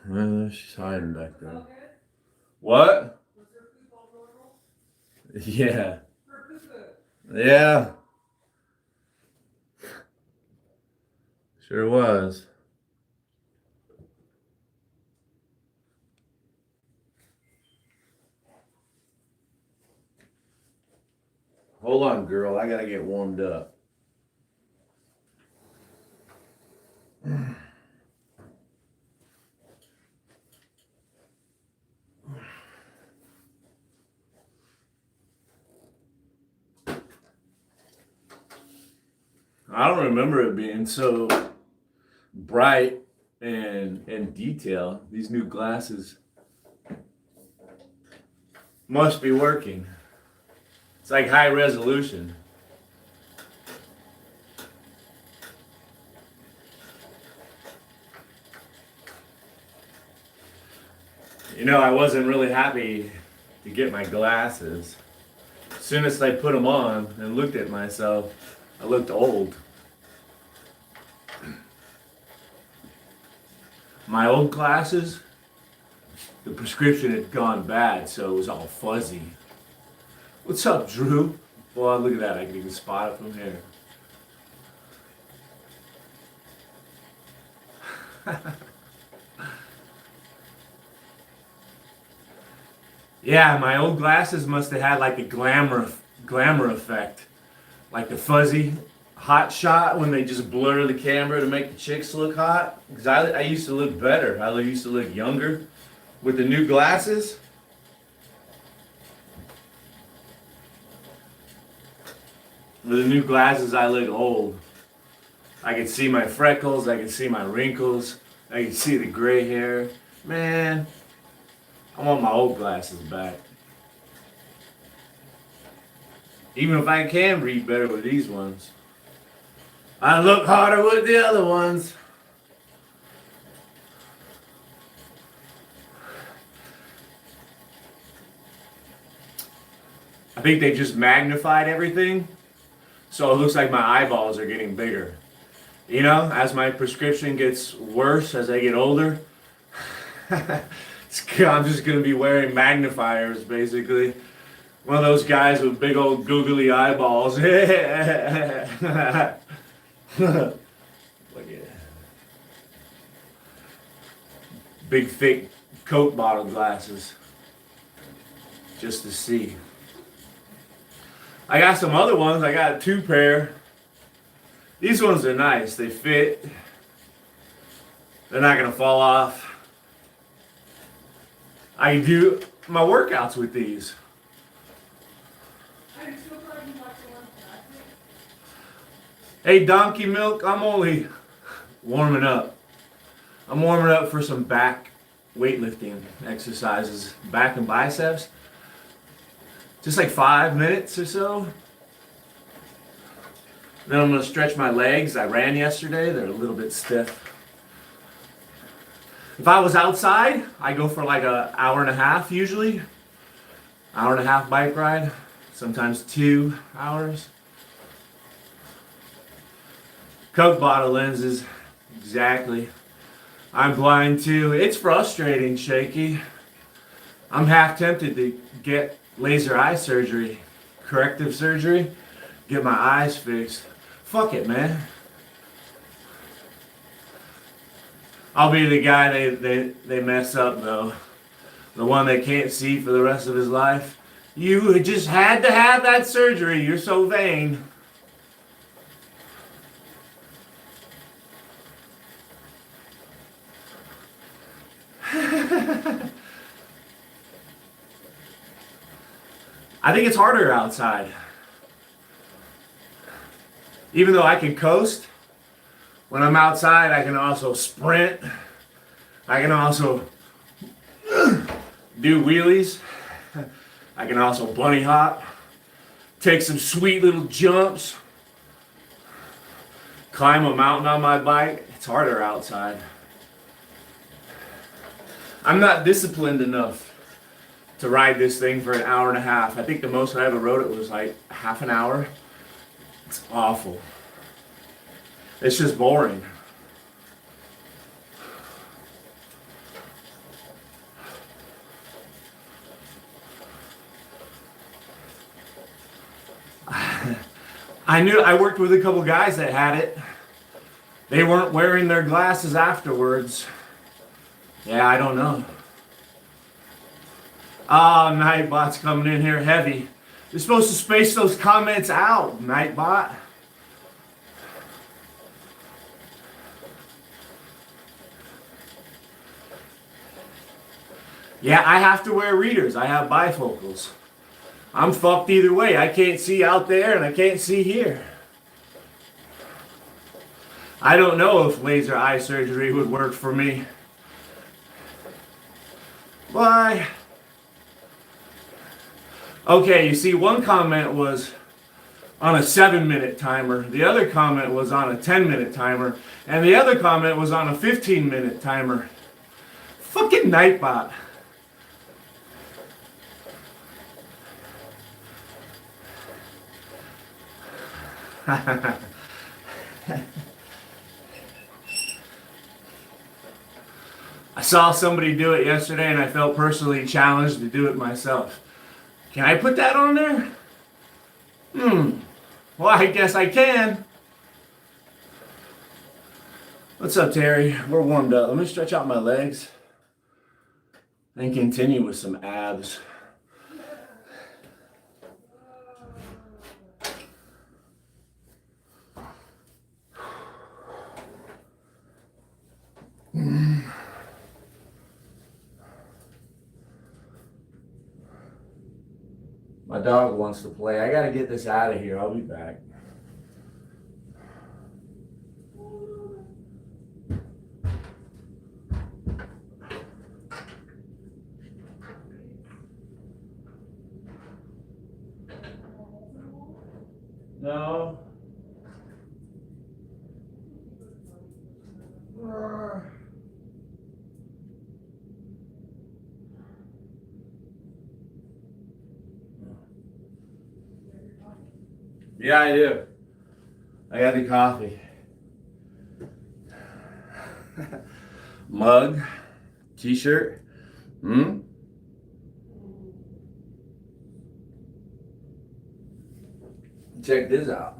She's hiding back there. What? Yeah. Yeah. Sure was. Hold on, girl. I gotta get warmed up. I don't remember it being so bright and detail. These new glasses must be working. It's like high resolution. You know, I wasn't really happy to get my glasses. As soon as I put them on and looked at myself, I looked old. My old glasses, the prescription had gone bad, so it was all fuzzy. What's up, Drew? Well, look at that. I can even spot it from here. Yeah, my old glasses must have had like a glamour effect. Like the fuzzy hot shot when they just blur the camera to make the chicks look hot. Because I used to look better. I used to look younger with the new glasses. With the new glasses, I look old. I can see my freckles. I can see my wrinkles. I can see the gray hair. Man, I want my old glasses back. Even if I can read better with these ones. I look harder with the other ones. I think they just magnified everything. So it looks like my eyeballs are getting bigger. You know, as my prescription gets worse as I get older, I'm just going to be wearing magnifiers, basically. One of those guys with big old googly eyeballs. Look at it. Big, thick Coke bottle glasses. Just to see. I got some other ones. I got 2 pair. These ones are nice. They fit. They're not going to fall off. I do my workouts with these. Hey, Donkey Milk, I'm only warming up. I'm warming up for some back weightlifting exercises. Back and biceps. Just like 5 minutes or so. Then I'm going to stretch my legs. I ran yesterday. They're a little bit stiff. If I was outside, I go for like an hour and a half usually. Hour and a half bike ride. Sometimes 2 hours. Coke bottle lenses. Exactly. I'm blind too. It's frustrating, Shaky. I'm half tempted to get laser eye surgery, corrective surgery, get my eyes fixed. Fuck it, man. I'll be the guy they mess up though. The one they can't see for the rest of his life. You just had to have that surgery. You're so vain. I think it's harder outside. Even though I can coast, when I'm outside, I can also sprint. I can also do wheelies. I can also bunny hop, take some sweet little jumps, climb a mountain on my bike. It's harder outside. I'm not disciplined enough to ride this thing for an hour and a half. I think the most I ever rode it was like half an hour. It's awful. It's just boring. I worked with a couple guys that had it. They weren't wearing their glasses afterwards. Yeah, I don't know. Nightbot's coming in here heavy. You're supposed to space those comments out, Nightbot. Yeah, I have to wear readers. I have bifocals. I'm fucked either way. I can't see out there and I can't see here. I don't know if laser eye surgery would work for me. Why? Okay, you see, one comment was on a 7-minute timer. The other comment was on a 10-minute timer. And the other comment was on a 15-minute timer. Fucking Nightbot. I saw somebody do it yesterday and I felt personally challenged to do it myself. Can I put that on there? Well, I guess I can. What's up, Terry? We're warmed up. Let me stretch out my legs and continue with some abs. My dog wants to play. I gotta get this out of here. I'll be back. No. Yeah, I do. I got the coffee. Mug. T-shirt. Check this out.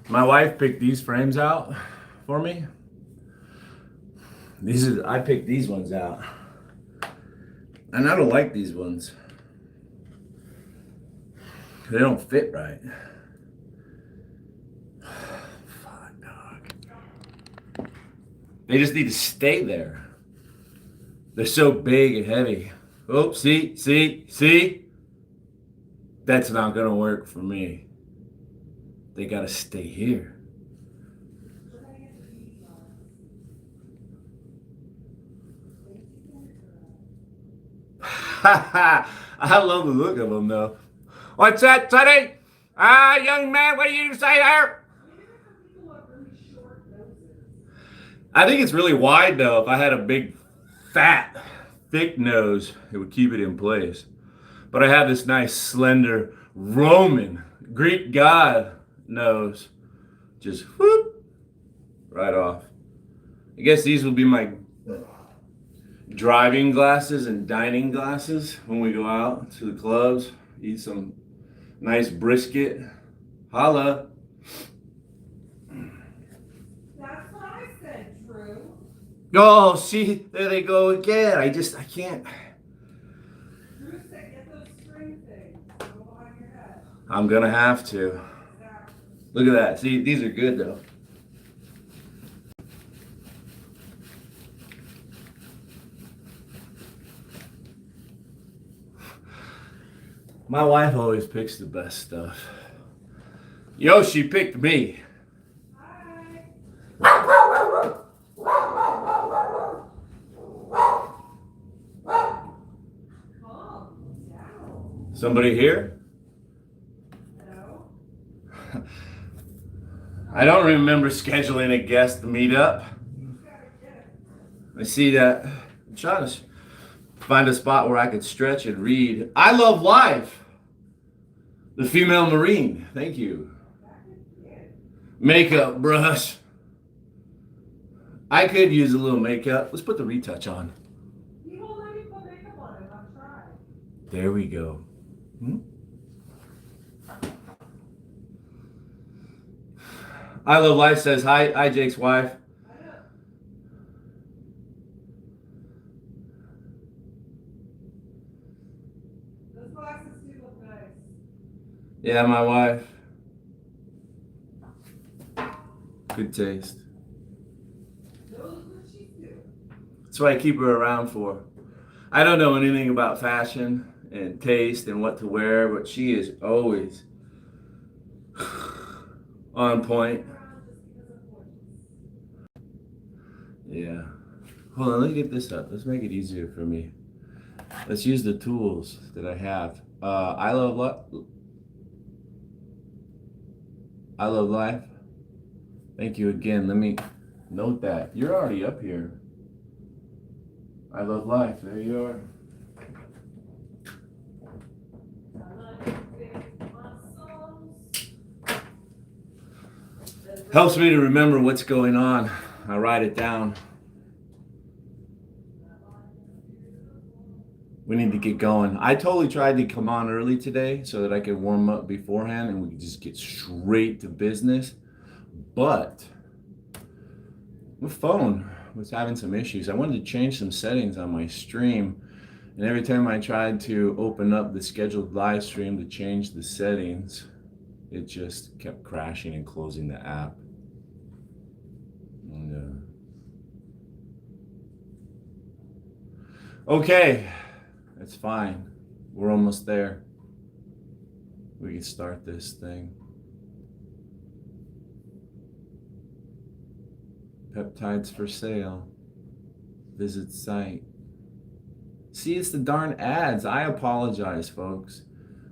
My wife picked these frames out for me. I picked these ones out. And I don't like these ones. They don't fit right. Fuck, dog. They just need to stay there. They're so big and heavy. Oh, see? That's not gonna work for me. They gotta stay here. I love the look of them though. What's that, Teddy? Young man, what do you say there? I think it's really wide though. If I had a big, fat, thick nose, it would keep it in place. But I have this nice, slender, Roman, Greek god nose. Just whoop, right off. I guess these will be my driving glasses and dining glasses when we go out to the clubs, eat some nice brisket. Holla. That's what I said, Drew. Oh, see, there they go again. I can't. Drew said, get those string things. Go behind your head. I'm gonna have to. Exactly. Look at that. See, these are good though. My wife always picks the best stuff. Yo, she picked me. Hi. Calm down. Somebody here? No. I don't remember scheduling a guest meetup. I see that. I'm trying to find a spot where I could stretch and read. I love life. The female Marine. Thank you. Makeup brush. I could use a little makeup. Let's put the retouch on. You won't let me put makeup on it. I've tried. There we go. I Love Life says hi. Hi, Jake's wife. I know. Those glasses do look nice. Yeah, my wife. Good taste. Those what she do. That's what I keep her around for. I don't know anything about fashion and taste and what to wear, but she is always on point. Around just because of gorgeous. Yeah. Hold on, let's get this up. Let's make it easier for me. Let's use the tools that I have. I love life. Thank you again. Let me note that. You're already up here. I love life. There you are. Helps me to remember what's going on. I write it down. We need to get going. I totally tried to come on early today so that I could warm up beforehand and we could just get straight to business. But my phone was having some issues. I wanted to change some settings on my stream. And every time I tried to open up the scheduled live stream to change the settings, it just kept crashing and closing the app. And, okay, that's fine. We're almost there. We can start this thing. Peptides for sale. Visit site. See, it's the darn ads. I apologize, folks.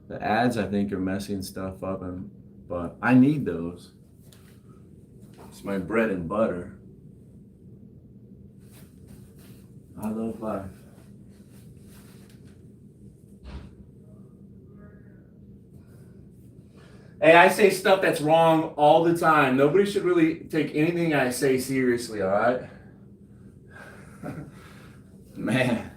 The ads, I think, are messing stuff up, but I need those. It's my bread and butter. I love life. Hey, I say stuff that's wrong all the time. Nobody should really take anything I say seriously, all right? Man.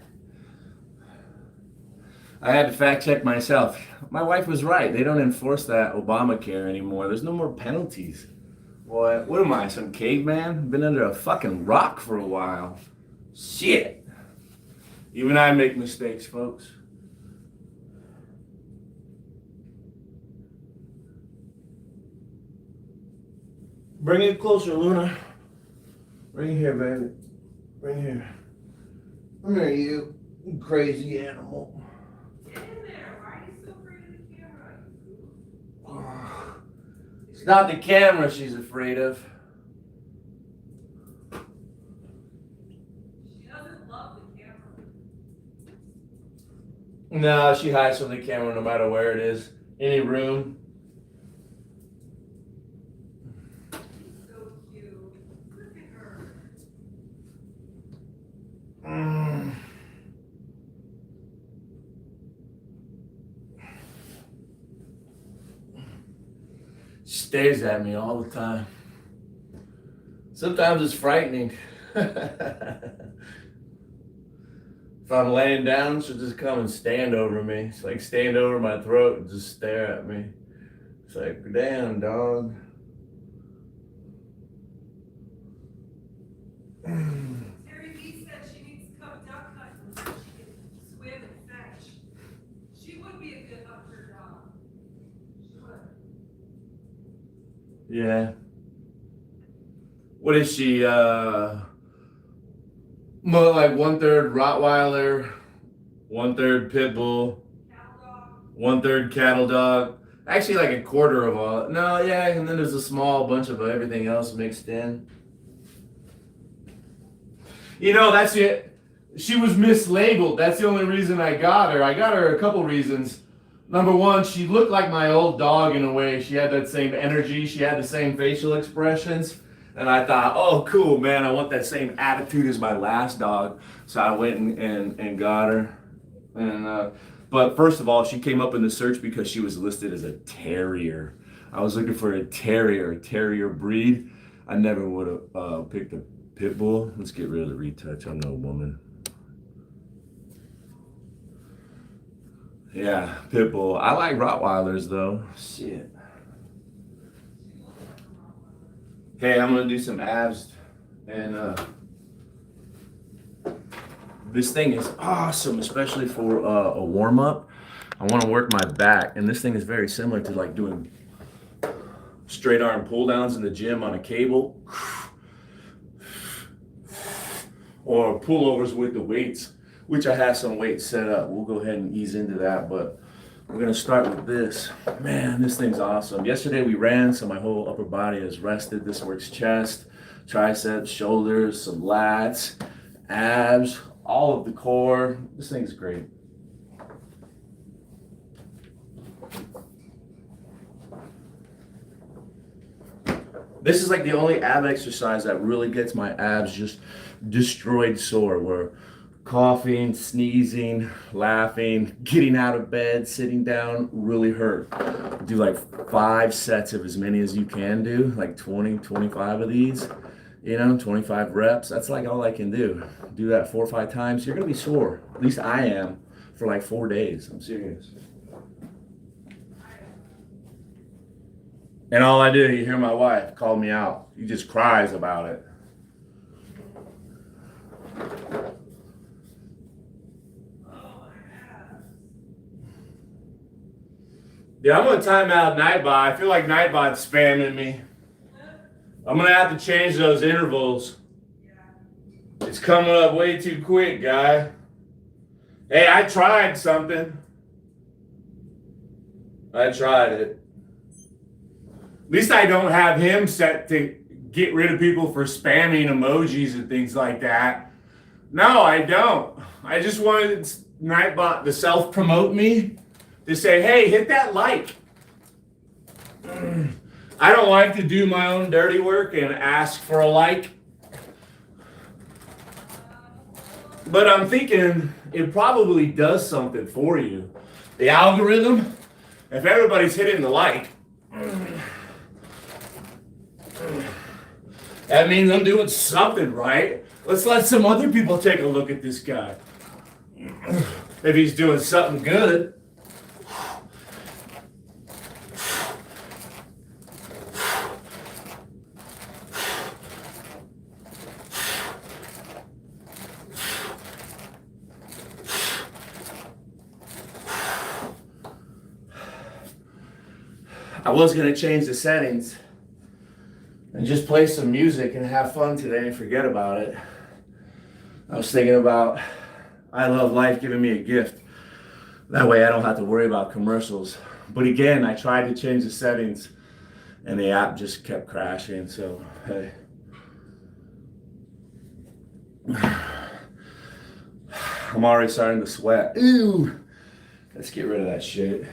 I had to fact check myself. My wife was right. They don't enforce that Obamacare anymore. There's no more penalties. What am I, some caveman? Been under a fucking rock for a while. Shit. Even I make mistakes, folks. Bring it closer, Luna. Bring it here, baby. Bring it here. Come here, you crazy animal. Get in there. Why are you so afraid of the camera? It's not the camera she's afraid of. She doesn't love the camera. No, she hides from the camera no matter where it is. Any room. So cute. Look at her. She stares at me all the time. Sometimes it's frightening. If I'm laying down, she'll just come and stand over me. It's like stand over my throat and just stare at me. It's like, damn, dog. Terry B said she needs to come duck hunting so she can swim and fetch. She would be a good hunter dog. She would. Yeah. What is she? More like 1/3 Rottweiler, 1/3 Pit Bull, Cattle dog. 1/3 cattle dog. Actually, like a quarter of all. No, yeah, and then there's a small bunch of everything else mixed in. You know, that's it. She was mislabeled. That's the only reason I got her. I got her a couple reasons. Number one, she looked like my old dog in a way. She had that same energy. She had the same facial expressions. And I thought, oh, cool, man, I want that same attitude as my last dog. So I went and got her. And but first of all, she came up in the search because she was listed as a terrier. I was looking for a terrier breed. I never would have picked a pit bull. Let's get rid of the retouch. I'm no woman. Yeah, pit bull. I like Rottweilers though. Shit. Okay, I'm gonna do some abs, and this thing is awesome, especially for a warm up. I want to work my back, and this thing is very similar to like doing straight arm pull downs in the gym on a cable, or pullovers with the weights, which I have some weights set up. We'll go ahead and ease into that, but we're gonna start with this. Man, this thing's awesome. Yesterday we ran, so my whole upper body is rested. This works chest, triceps, shoulders, some lats, abs, all of the core. This thing's great. This is like the only ab exercise that really gets my abs just destroyed sore, where coughing, sneezing, laughing, getting out of bed, sitting down really hurt. Do like 5 sets of as many as you can do, like 20, 25 of these, 25 reps. That's like all I can do. Do that 4 or 5 times. You're gonna be sore. At least I am for like 4 days. I'm serious. And all I do, you hear my wife call me out. He just cries about it. Yeah, I'm gonna time out Nightbot. I feel like Nightbot's spamming me. I'm gonna have to change those intervals. It's coming up way too quick, guy. Hey, I tried something. I tried it. At least I don't have him set to get rid of people for spamming emojis and things like that. No, I don't. I just wanted Nightbot to self-promote me, to say, hey, hit that like. I don't like to do my own dirty work and ask for a like. But I'm thinking it probably does something for you. The algorithm, if everybody's hitting the like, that means I'm doing something right. Let's let some other people take a look at this guy. If he's doing something good. I was going to change the settings and just play some music and have fun today and forget about it. I was thinking about I Love Life giving me a gift. That way I don't have to worry about commercials. But again, I tried to change the settings and the app just kept crashing, so hey. I'm already starting to sweat. Ew! Let's get rid of that shit.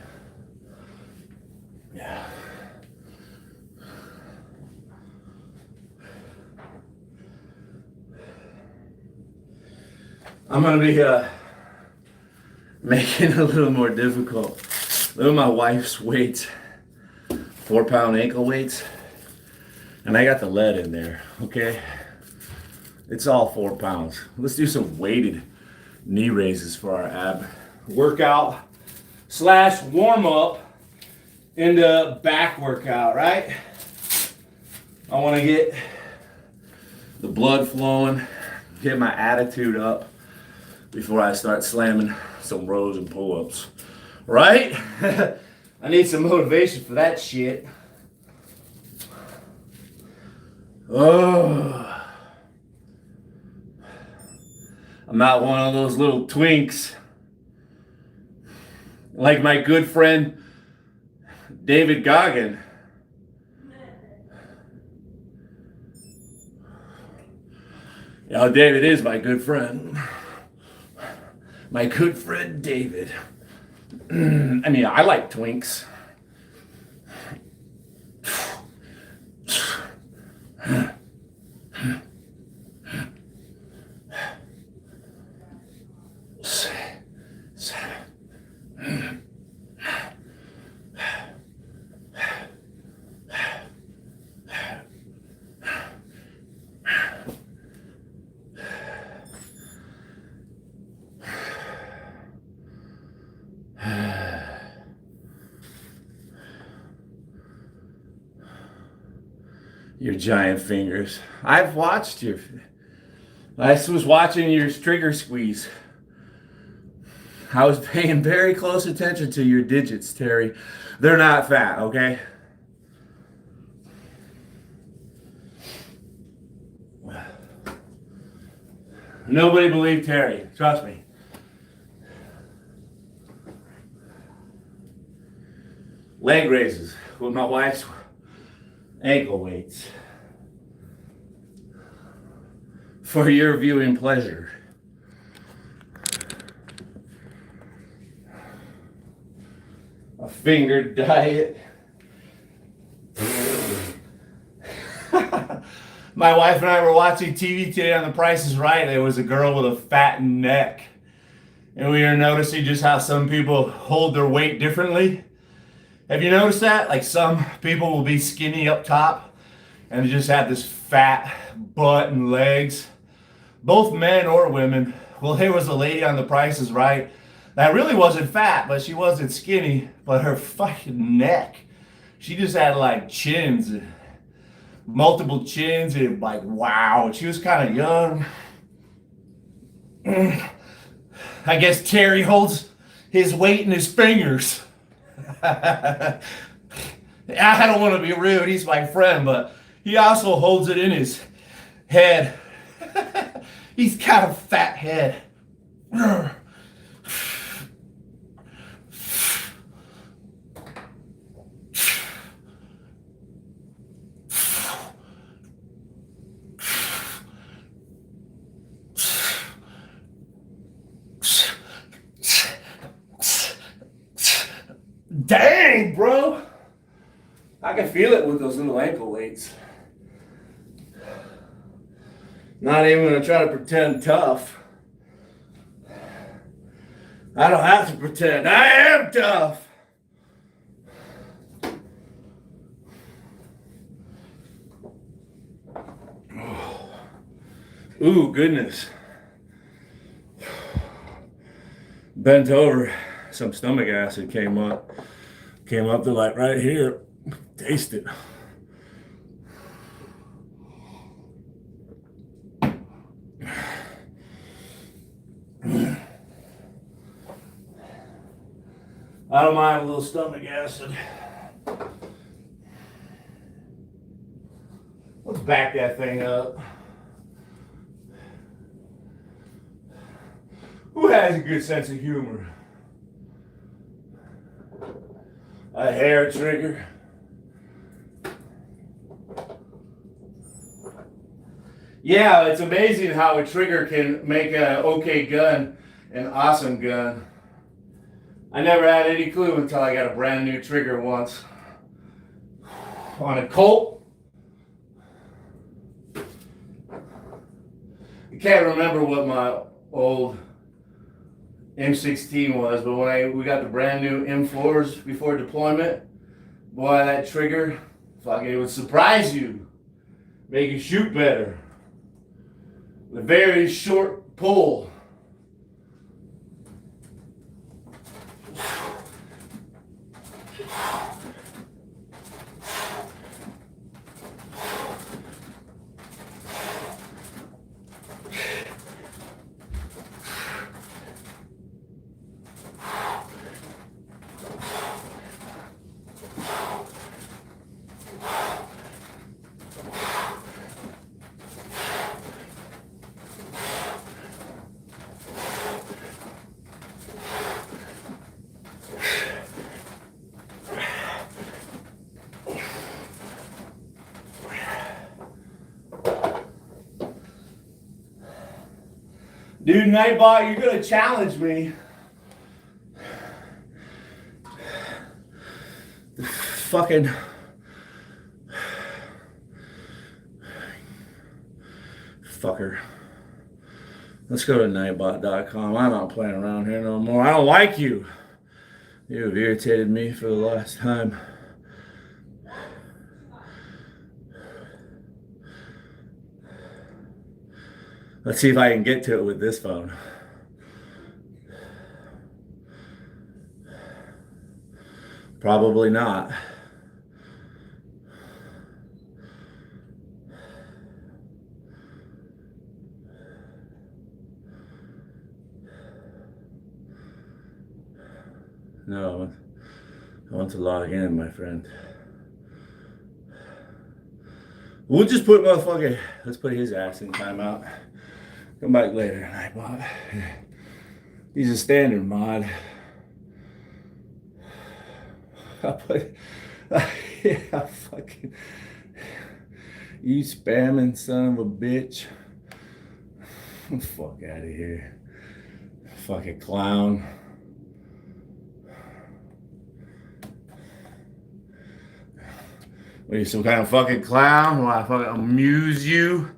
Yeah. I'm gonna be making it a little more difficult. Look at my wife's weights, 4-pound ankle weights, and I got the lead in there. Okay, it's all 4 pounds. Let's do some weighted knee raises for our ab workout / warm up into back workout, right? I want to get the blood flowing, get my attitude up before I start slamming some rows and pull-ups, right? I need some motivation for that shit. Oh, I'm not one of those little twinks like my good friend David Goggin. Yeah, David is my good friend. My good friend David. I mean, I like twinks. Your giant fingers. I've watched your. I was watching your trigger squeeze. I was paying very close attention to your digits, Terry. They're not fat, okay? Nobody believed Terry. Trust me. Leg raises with my wife's ankle weights. For your viewing pleasure. A finger diet. My wife and I were watching TV today on The Price is Right. There was a girl with a fat neck. And we were noticing just how some people hold their weight differently. Have you noticed that? Like some people will be skinny up top and just have this fat butt and legs. Both men or women. Well, there was a lady on The Price is Right that really wasn't fat, but she wasn't skinny. But her fucking neck, she just had like chins, multiple chins, and like wow. She was kind of young. I guess Terry holds his weight in his fingers. I don't want to be rude. He's my friend, but he also holds it in his head. He's got a fat head. Dang, bro. I can feel it with those little ankle weights. Not even gonna try to pretend tough. I don't have to pretend. I am tough. Ooh, goodness. Bent over, some stomach acid came up. Came up to like right here. Taste it. I don't mind a little stomach acid. Let's back that thing up. Who has a good sense of humor? A hair trigger. Yeah, it's amazing how a trigger can make an okay gun an awesome gun. I never had any clue until I got a brand new trigger once on a Colt. I can't remember what my old M16 was, but when we got the brand new M4s before deployment, boy, that trigger, fuck, it would surprise you, make you shoot better. The very short pull. Dude, Nightbot, you're gonna challenge me. Fucking fucker. Let's go to nightbot.com. I'm not playing around here no more. I don't like you. You have irritated me for the last time. Let's see if I can get to it with this phone. Probably not. No, I want to log in, my friend. We'll just put motherfucker, let's put his ass in timeout. Come back later, Nightbot. He's a standard mod. I put, yeah, fucking, you spamming son of a bitch. Fuck out of here. Fucking clown. What are you, some kind of fucking clown? Will I fucking amuse you?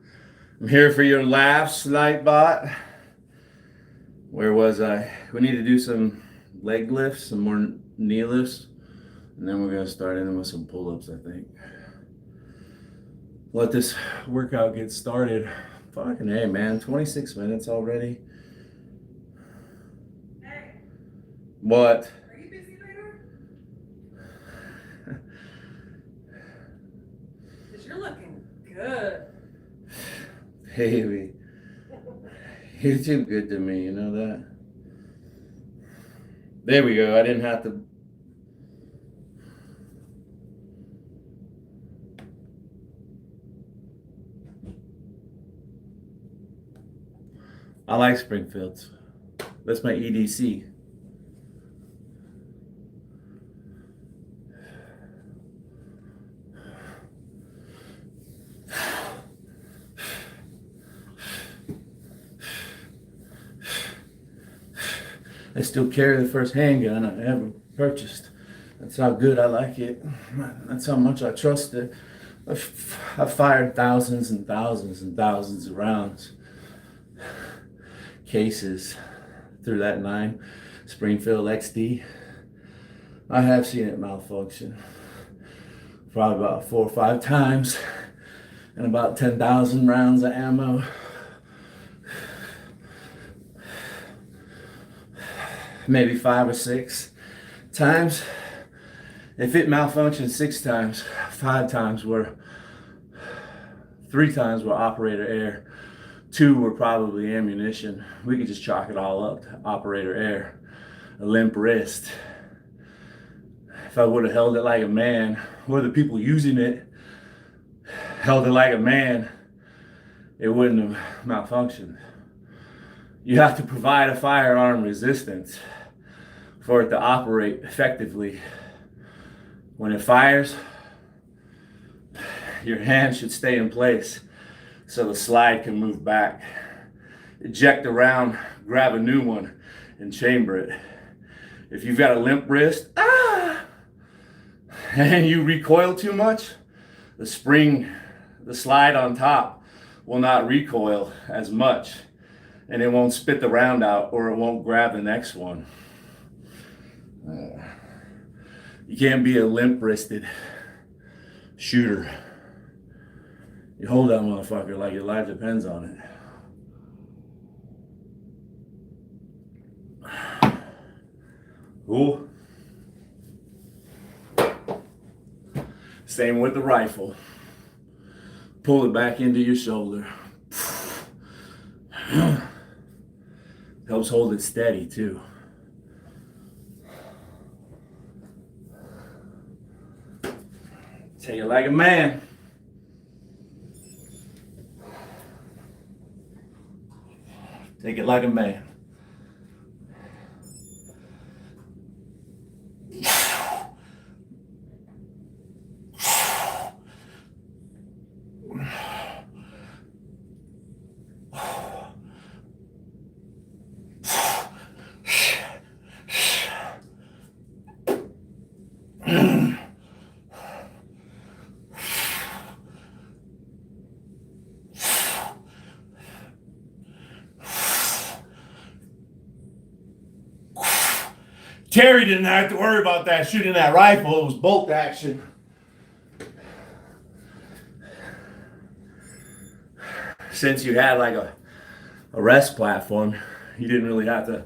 I'm here for your laughs, Nightbot. Where was I? We need to do some leg lifts, some more knee lifts. And then we're gonna start in with some pull-ups, I think. Let this workout get started. Fucking hey, man, 26 minutes already. Hey, What? are you busy later? Because you're looking good. Baby, you're too good to me, you know that? There we go, I didn't have to. I like Springfields. That's my EDC. I still carry the first handgun I ever purchased. That's how good I like it. That's how much I trust it. I've fired thousands and thousands and thousands of rounds, cases through that 9 Springfield XD. I have seen it malfunction probably about 4 or 5 times and about 10,000 rounds of ammo. Maybe 5 or 6 times. If it malfunctioned 6 times, 5 times were, 3 times were operator error. 2 were probably ammunition. We could just chalk it all up to operator error. A limp wrist. If I would have held it like a man, or the people using it held it like a man, it wouldn't have malfunctioned. You have to provide a firearm resistance for it to operate effectively. When it fires, your hand should stay in place so the slide can move back. Eject around, grab a new one, and chamber it. If you've got a limp wrist, and you recoil too much, the spring, the slide on top will not recoil as much, and it won't spit the round out, or it won't grab the next one. You can't be a limp-wristed shooter. You hold that motherfucker like your life depends on it. Cool. Same with the rifle. Pull it back into your shoulder. Helps hold it steady too. Take it like a man. Take it like a man. Terry didn't have to worry about that shooting that rifle. It was bolt action. Since you had like a rest platform, you didn't really have to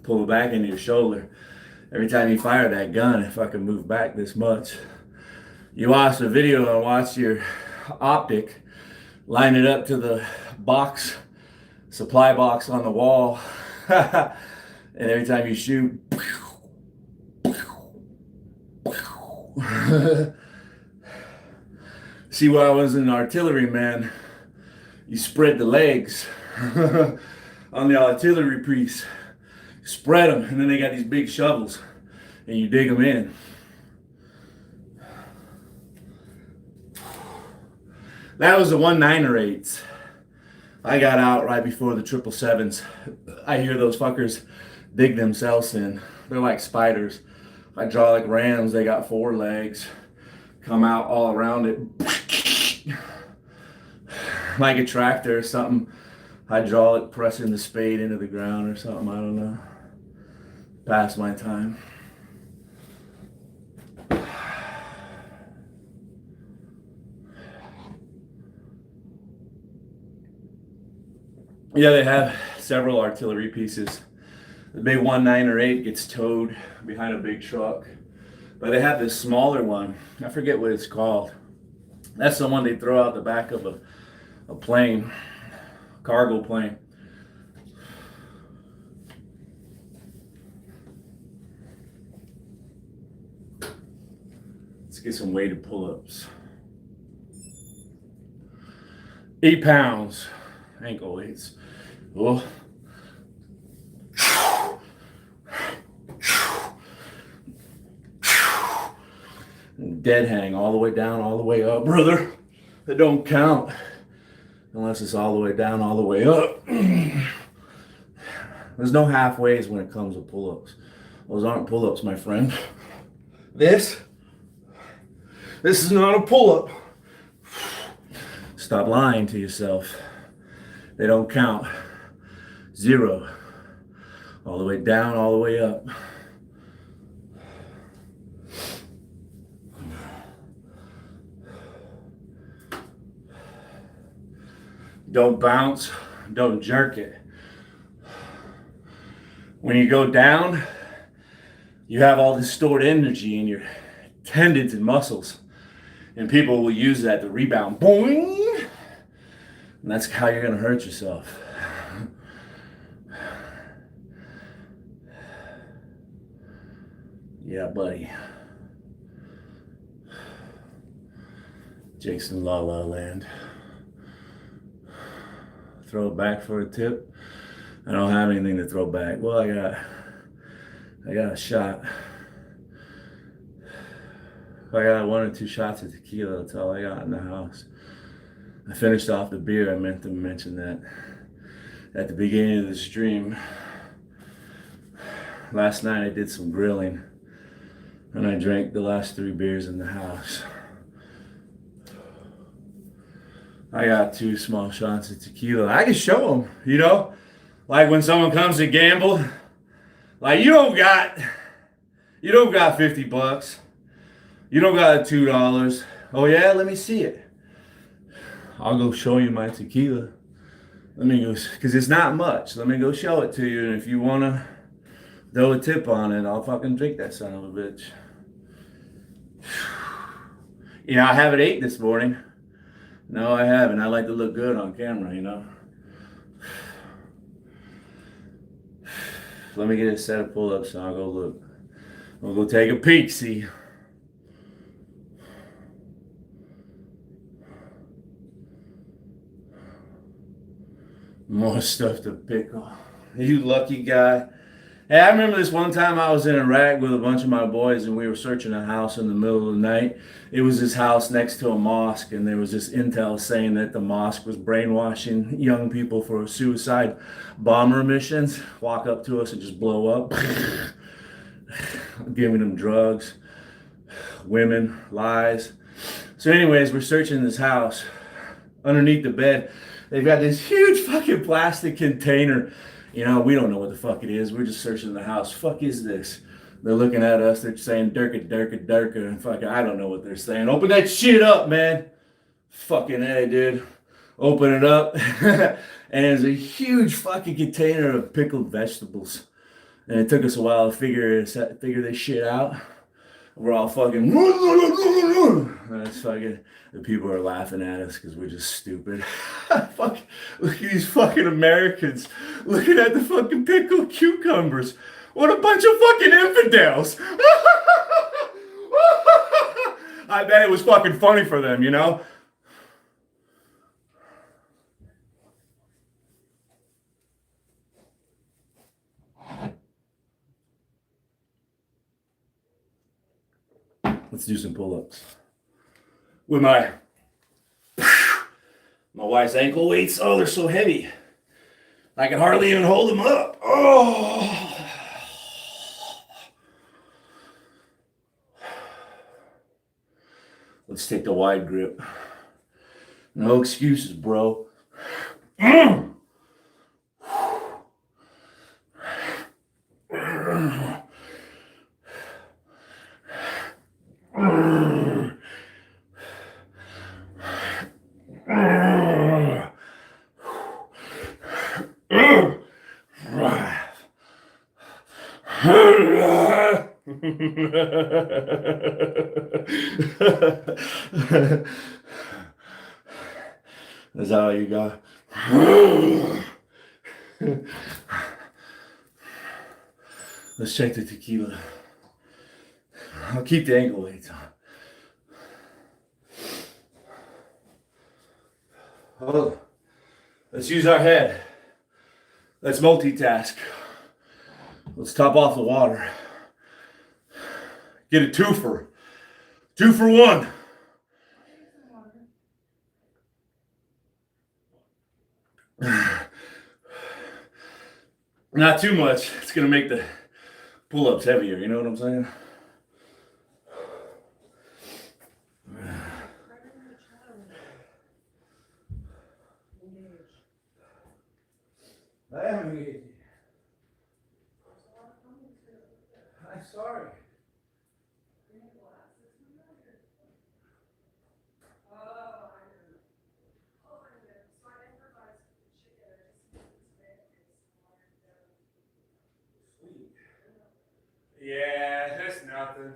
pull it back into your shoulder. Every time you fire that gun, it fucking moved back this much. You watch the video and watch your optic, line it up to the box, supply box on the wall. And every time you shoot, See, when I was an artillery man, you spread the legs on the artillery piece. Spread them, and then they got these big shovels, and you dig them in. That was the 1/9/8. I got out right before the 777s. I hear those fuckers dig themselves in. They're like spiders. Hydraulic rams, they got 4 legs. Come out all around it. Like a tractor or something. Hydraulic pressing the spade into the ground or something, I don't know. Past my time. Yeah, they have several artillery pieces. The big 1/9/8 gets towed behind a big truck. But they have this smaller one. I forget what it's called. That's the one they throw out the back of a plane, cargo plane. Let's get some weighted pull-ups. 8 pounds, ankle weights. Oh. Dead hang all the way down, all the way up, brother. It don't count unless it's all the way down, all the way up. There's no halfways when it comes to pull-ups. Those aren't pull-ups, my friend. This is not a pull-up. Stop lying to yourself. They don't count. 0. All the way down, all the way up. Don't bounce, don't jerk it. When you go down, you have all this stored energy in your tendons and muscles. And people will use that to rebound. Boing! And that's how you're going to hurt yourself. Yeah, buddy. Jason La La Land. Throw it back for a tip. I don't have anything to throw back. Well, I got a shot. I got 1 or 2 shots of tequila. That's all I got in the house. I finished off the beer. I meant to mention that at the beginning of the stream. Last night I did some grilling and I drank the last 3 beers in the house. I got 2 small shots of tequila. I can show them, you know? Like when someone comes to gamble, like you don't got $50. You don't got $2. Oh yeah, let me see it. I'll go show you my tequila. Let me go, because it's not much. Let me go show it to you. And if you want to throw a tip on it, I'll fucking drink that son of a bitch. You know, I haven't ate this morning. No, I haven't. I like to look good on camera, you know. Let me get a set of pull-ups and I'll go look. I'll go take a peek, see. More stuff to pickle. You lucky guy. Hey, I remember this one time I was in Iraq with a bunch of my boys and we were searching a house in the middle of the night. It was this house next to a mosque and there was this intel saying that the mosque was brainwashing young people for suicide bomber missions. Walk up to us and just blow up. Giving them drugs, women, lies. So anyways, we're searching this house. Underneath the bed, they've got this huge fucking plastic container. You know, we don't know what the fuck it is. We're just searching the house. Fuck is this? They're looking at us. They're saying Durka, Durka, Durka. And fucking, I don't know what they're saying. Open that shit up, man. Fucking A, dude. Open it up. And there's a huge fucking container of pickled vegetables. And it took us a while to figure this shit out. We're all fucking. That's fucking. The people are laughing at us because we're just stupid. Fuck. Look at these fucking Americans looking at the fucking pickled cucumbers. What a bunch of fucking infidels. I bet it was fucking funny for them, you know? Let's do some pull-ups. With my wife's ankle weights. Oh, they're so heavy. I can hardly even hold them up. Oh. Let's take the wide grip. No excuses, bro. Is that all you got? Let's check the tequila. I'll keep the ankle weights on. Oh, let's use our head. Let's multitask. Let's top off the water. Get a twofer. 2 for 1. Not too much. It's going to make the pull-ups heavier. You know what I'm saying? I am engaged. I'm sorry. Yeah, that's nothing.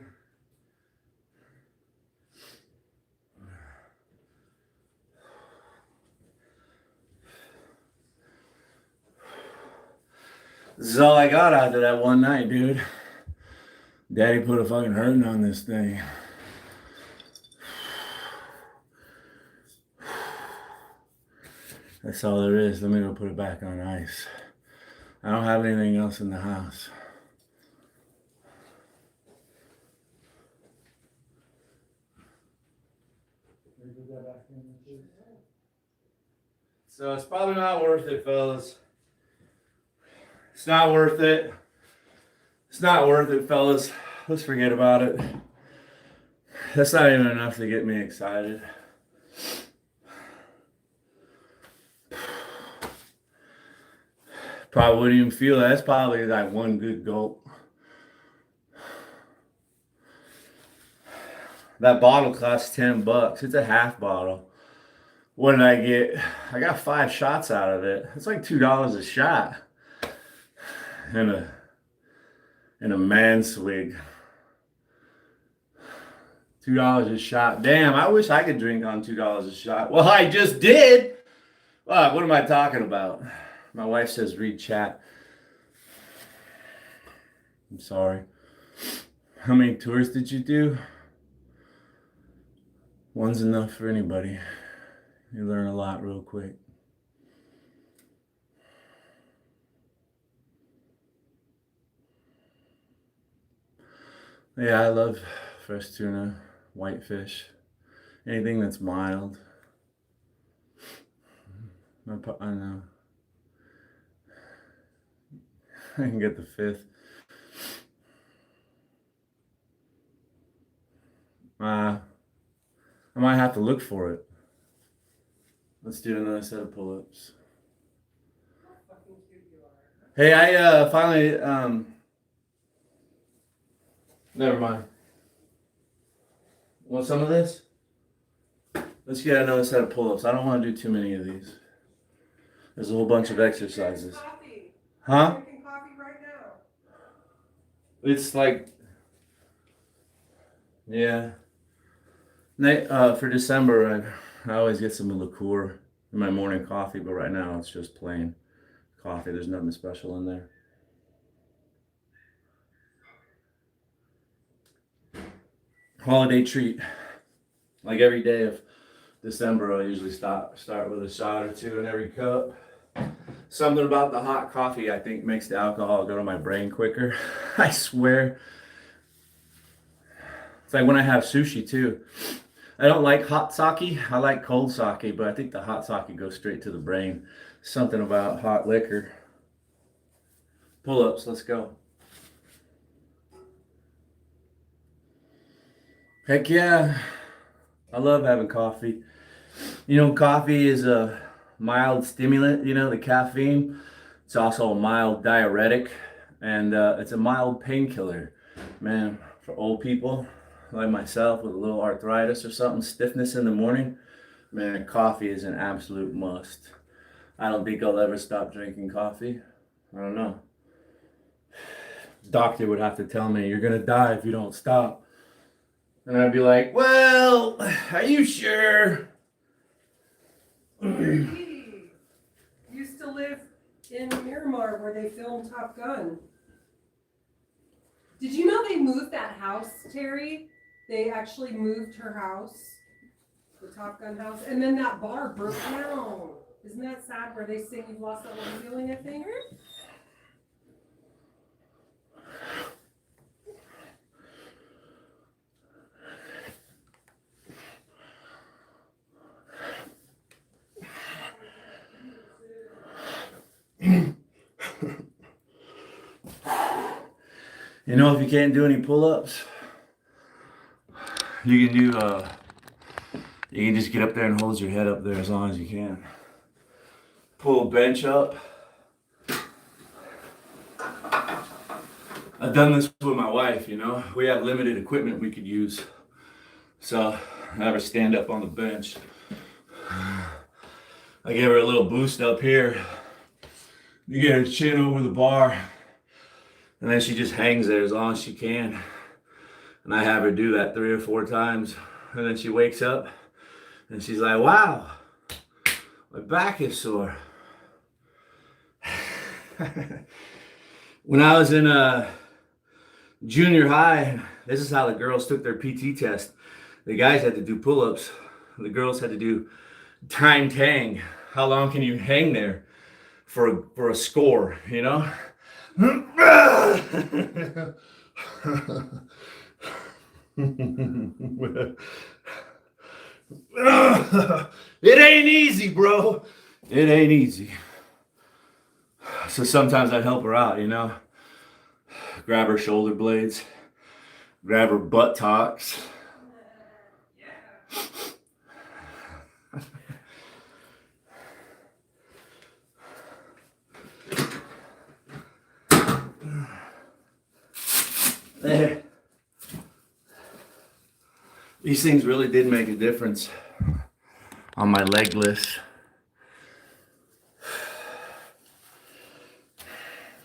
This is all I got after that one night, dude. Daddy put a fucking hurting on this thing. That's all there is. Let me go put it back on ice. I don't have anything else in the house. So it's probably not worth it, fellas. It's not worth it. It's not worth it, fellas. Let's forget about it. That's not even enough to get me excited. Probably wouldn't even feel that. That's probably like one good gulp. That bottle costs $10. It's a half bottle. What did I get? I got 5 shots out of it. It's like $2 a shot. In a man swig. $2 a shot. Damn, I wish I could drink on $2 a shot. Well, I just did. What am I talking about? My wife says read chat. I'm sorry. How many tours did you do? One's enough for anybody. You learn a lot real quick. Yeah, I love fresh tuna, whitefish, anything that's mild. I know. I can get the 5th. I might have to look for it. Let's do another set of pull-ups. Hey, I finally, never mind. Want some of this? Let's get another set of pull-ups. I don't want to do too many of these. There's a whole bunch of exercises. Coffee. Huh? I'm drinking coffee right now. It's like, yeah. For December, I always get some liqueur in my morning coffee, but right now it's just plain coffee. There's nothing special in there. Holiday treat. Like every day of December, I usually start with a shot or two in every cup. Something about the hot coffee, I think, makes the alcohol go to my brain quicker. I swear. It's like when I have sushi too. I don't like hot sake. I like cold sake, but I think the hot sake goes straight to the brain. Something about hot liquor. Pull-ups, let's go. Heck yeah. I love having coffee. You know, coffee is a mild stimulant, you know, the caffeine. It's also a mild diuretic, and it's a mild painkiller. Man, for old people like myself with a little arthritis or something, stiffness in the morning, man, coffee is an absolute must. I don't think I'll ever stop drinking coffee. I don't know. Doctor would have to tell me, you're gonna die if you don't stop. And I'd be like, well, are you sure? He used to live in Miramar where they filmed Top Gun. Did you know they moved that house, Terry? They actually moved her house, the Top Gun house, and then that bar broke down. Isn't that sad where they sing You've Lost That One Feeling, I think? You know, if you can't do any pull-ups, you can do, you can just get up there and hold your head up there as long as you can. Pull a bench up. I've done this with my wife, you know. We have limited equipment we could use. So I have her stand up on the bench. I give her a little boost up here. You get her chin over the bar. And then she just hangs there as long as she can. And I have her do that 3 or 4 times. And then she wakes up and she's like, wow, my back is sore. When I was in junior high, this is how the girls took their PT test. The guys had to do pull-ups. The girls had to do timed hang. How long can you hang there for a score, you know? It ain't easy, bro. It ain't easy. So sometimes I'd help her out, you know. Grab her shoulder blades, grab her buttocks. There. These things really did make a difference on my leg lifts.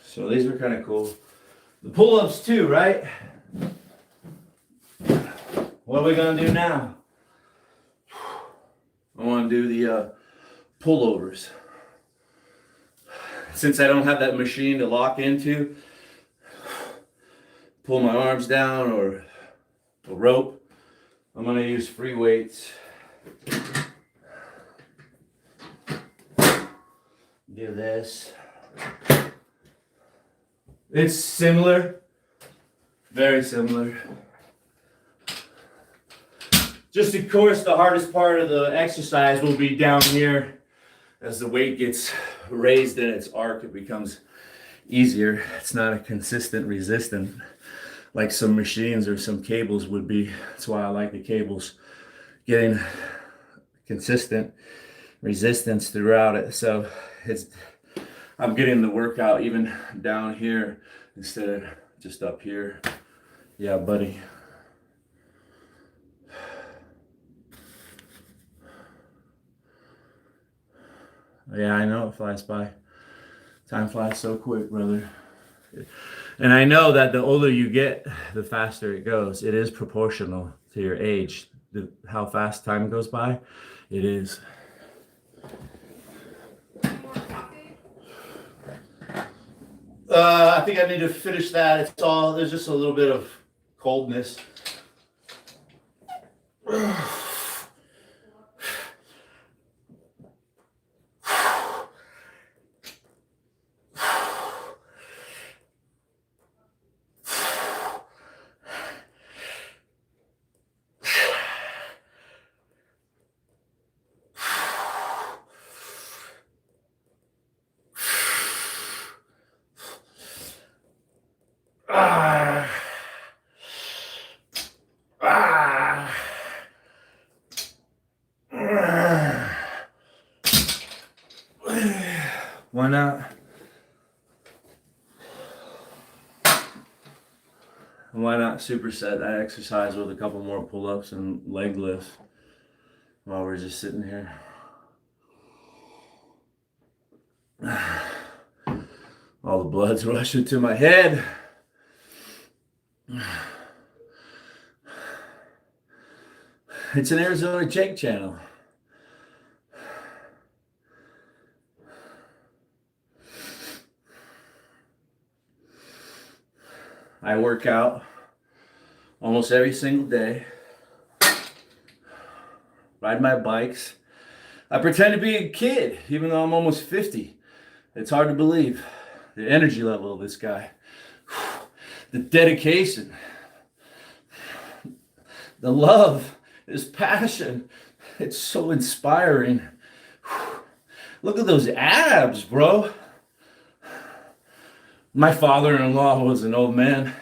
So these were kind of cool. The pull-ups too, right? What are we gonna do now? I want to do the pullovers. Since I don't have that machine to lock into, pull my arms down or a rope, I'm gonna use free weights. Do this. It's similar, very similar. Just of course, the hardest part of the exercise will be down here. As the weight gets raised in its arc, it becomes easier. It's not a consistent resistance like some machines or some cables would be. That's why I like the cables. Getting consistent resistance throughout it. So I'm getting the workout even down here instead of just up here. Yeah, buddy. Yeah, I know it flies by. Time flies so quick, brother. And I know that the older you get, the faster it goes. It is proportional to your age. How fast time goes by, it is. I think I need to finish that. There's just a little bit of coldness. Ah. Ah. Why not? Why not superset that exercise with a couple more pull-ups and leg lifts while we're just sitting here? All the blood's rushing to my head. It's an Arizona Jake channel. I work out almost every single day. Ride my bikes. I pretend to be a kid, even though I'm almost 50. It's hard to believe. The energy level of this guy. The dedication. The love. His passion. It's so inspiring. Look at those abs, bro. My father-in-law was an old man.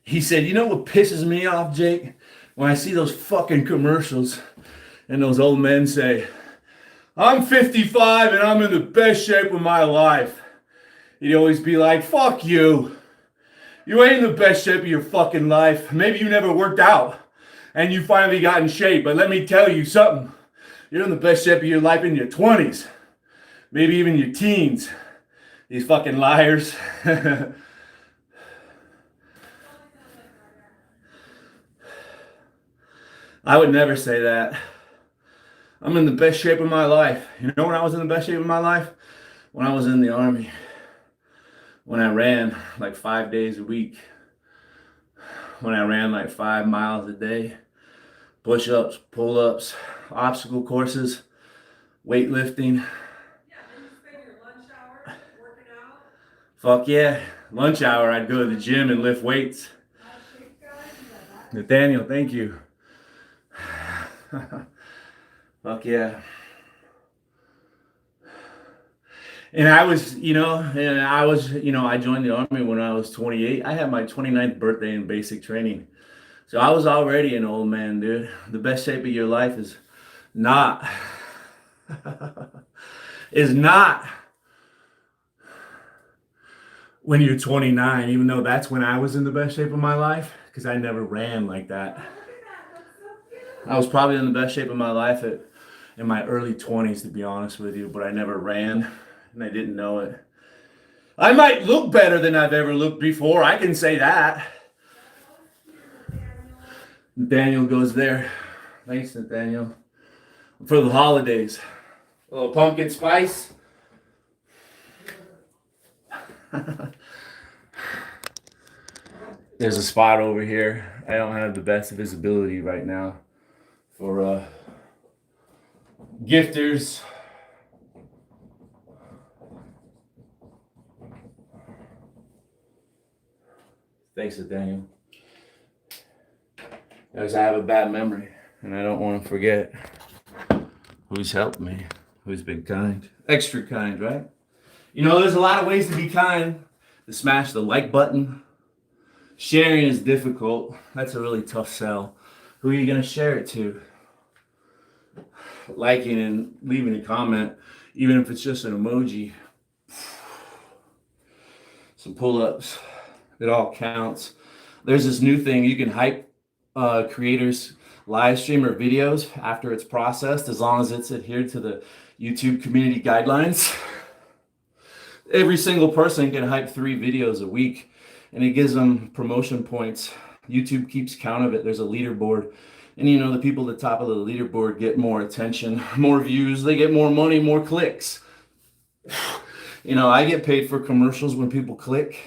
He said, you know what pisses me off, Jake? When I see those fucking commercials and those old men say, I'm 55 and I'm in the best shape of my life. He'd always be like, fuck you. You ain't in the best shape of your fucking life. Maybe you never worked out and you finally got in shape. But let me tell you something. You're in the best shape of your life in your 20s. Maybe even your teens. These fucking liars. I would never say that. I'm in the best shape of my life. You know when I was in the best shape of my life? When I was in the Army. When I ran like 5 days a week. When I ran like 5 miles a day. Push-ups, pull-ups, obstacle courses, weightlifting. Fuck yeah. Lunch hour, I'd go to the gym and lift weights. Nathaniel, thank you. Fuck yeah. And I joined the Army when I was 28. I had my 29th birthday in basic training. So I was already an old man, dude. The best shape of your life is not when you're 29, even though that's when I was in the best shape of my life, because I never ran like that. I was probably in the best shape of my life in my early 20s, to be honest with you, but I never ran, and I didn't know it. I might look better than I've ever looked before, I can say that. Nathaniel goes there. Thanks, Nathaniel. For the holidays. A little pumpkin spice. There's a spot over here. I don't have the best visibility right now for gifters. Thanks, Nathaniel. Because I have a bad memory and I don't want to forget who's helped me, who's been kind. Extra kind, right? You know, there's a lot of ways to be kind. To smash the like button. Sharing is difficult. That's a really tough sell. Who are you going to share it to? Liking and leaving a comment, even if it's just an emoji. Some pull-ups. It all counts. There's this new thing. You can hype creators' live stream or videos after it's processed, as long as it's adhered to the YouTube community guidelines. Every single person can hype 3 videos a week, and it gives them promotion points. YouTube keeps count of it. There's a leaderboard, and you know, the people at the top of the leaderboard get more attention, more views, they get more money, more clicks. You know, I get paid for commercials when people click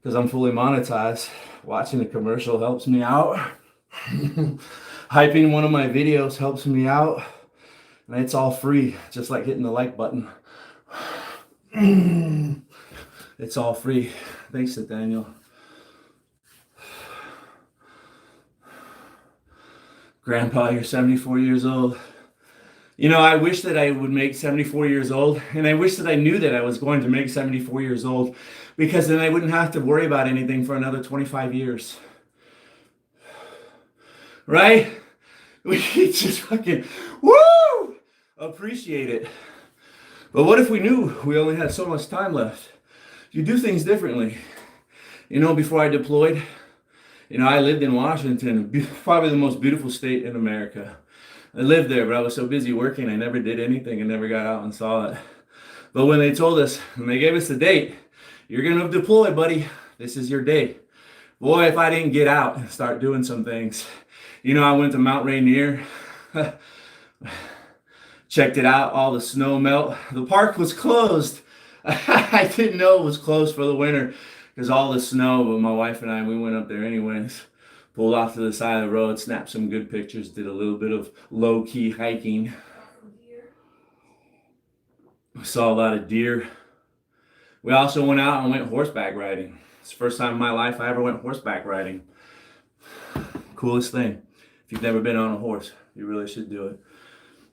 because I'm fully monetized. Watching a commercial helps me out. Hyping one of my videos helps me out, and it's all free, just like hitting the like button. It's all free. Thanks, Nathaniel. Grandpa, you're 74 years old. I wish that I would make 74 years old, and I wish that I knew that I was going to make 74 years old, because then I wouldn't have to worry about anything for another 25 years. Right? We just fucking, woo! Appreciate it. But what if we knew we only had so much time left? You do things differently. Before I deployed, I lived in Washington, probably the most beautiful state in America. I lived there, but I was so busy working, I never did anything and never got out and saw it. But when they told us, when they gave us the date, you're going to deploy, buddy. This is your day. Boy, if I didn't get out and start doing some things. I went to Mount Rainier, checked it out, all the snow melt. The park was closed. I didn't know it was closed for the winter because all the snow, but my wife and I, we went up there anyways. Pulled off to the side of the road, snapped some good pictures, did a little bit of low-key hiking. Saw a lot of deer. We also went out and went horseback riding. It's the first time in my life I ever went horseback riding. Coolest thing. If you've never been on a horse, you really should do it.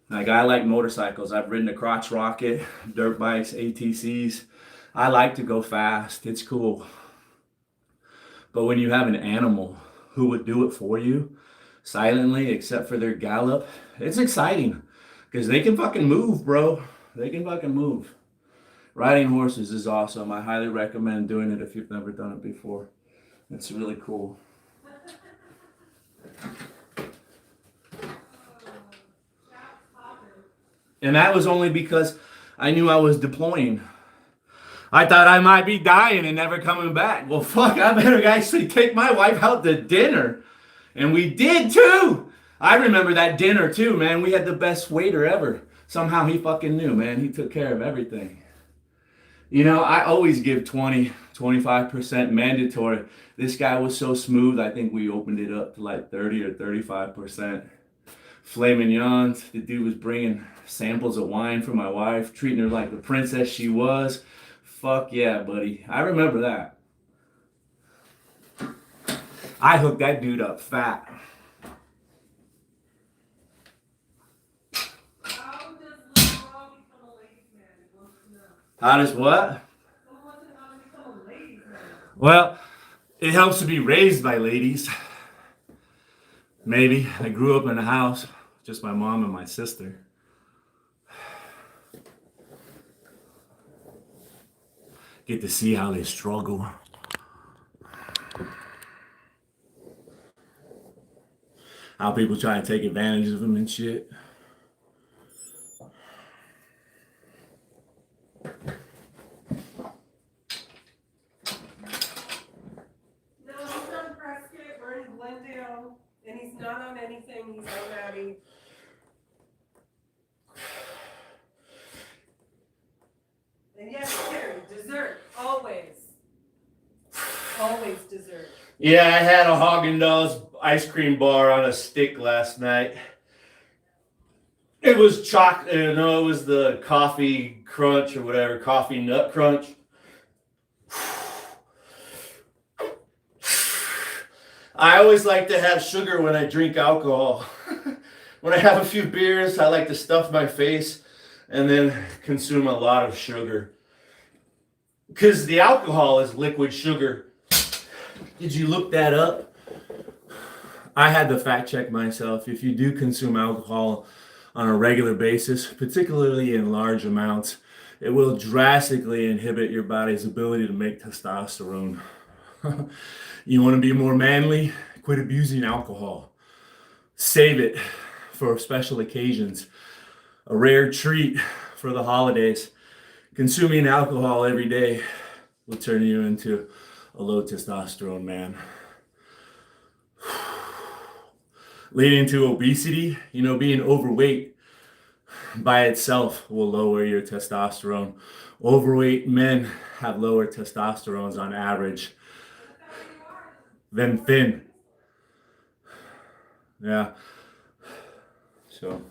Like, I like motorcycles. I've ridden a crotch rocket, dirt bikes, ATCs. I like to go fast. It's cool. But when you have an animal who would do it for you silently, except for their gallop, it's exciting because they can fucking move, bro. They can fucking move. Riding horses is awesome. I highly recommend doing it if you've never done it before. It's really cool. And that was only because I knew I was deploying. I thought I might be dying and never coming back. Well, fuck, I better actually take my wife out to dinner. And we did too. I remember that dinner too, man. We had the best waiter ever. Somehow he fucking knew, man. He took care of everything. I always give 20, 25% mandatory. This guy was so smooth, I think we opened it up to like 30 or 35%. Filet mignons. The dude was bringing samples of wine for my wife, treating her like the princess she was. Fuck yeah, buddy. I remember that. I hooked that dude up fat. How does Laurel become a ladies' man? He wants to know. How does what? Someone wants to know how to become a ladies' man. Well, it helps to be raised by ladies. Maybe. I grew up in a house, just my mom and my sister. Get to see how they struggle. How people try to take advantage of them and shit. No, he's on Prescott. We're in Glendale. And he's not on anything. He's on Maddie. And yes, Terry, dessert. Always. Always dessert. Yeah, I had a Haagen-Dazs ice cream bar on a stick last night. It was chocolate, no, it was the coffee crunch or whatever, coffee nut crunch. I always like to have sugar when I drink alcohol. When I have a few beers, I like to stuff my face and then consume a lot of sugar. Because the alcohol is liquid sugar. Did you look that up? I had to fact check myself. If you do consume alcohol on a regular basis, particularly in large amounts, it will drastically inhibit your body's ability to make testosterone. You want to be more manly? Quit abusing alcohol. Save it for special occasions. A rare treat for the holidays. Consuming alcohol every day will turn you into a low testosterone man. Leading to obesity, being overweight by itself will lower your testosterone. Overweight men have lower testosterones on average than thin. Yeah. So,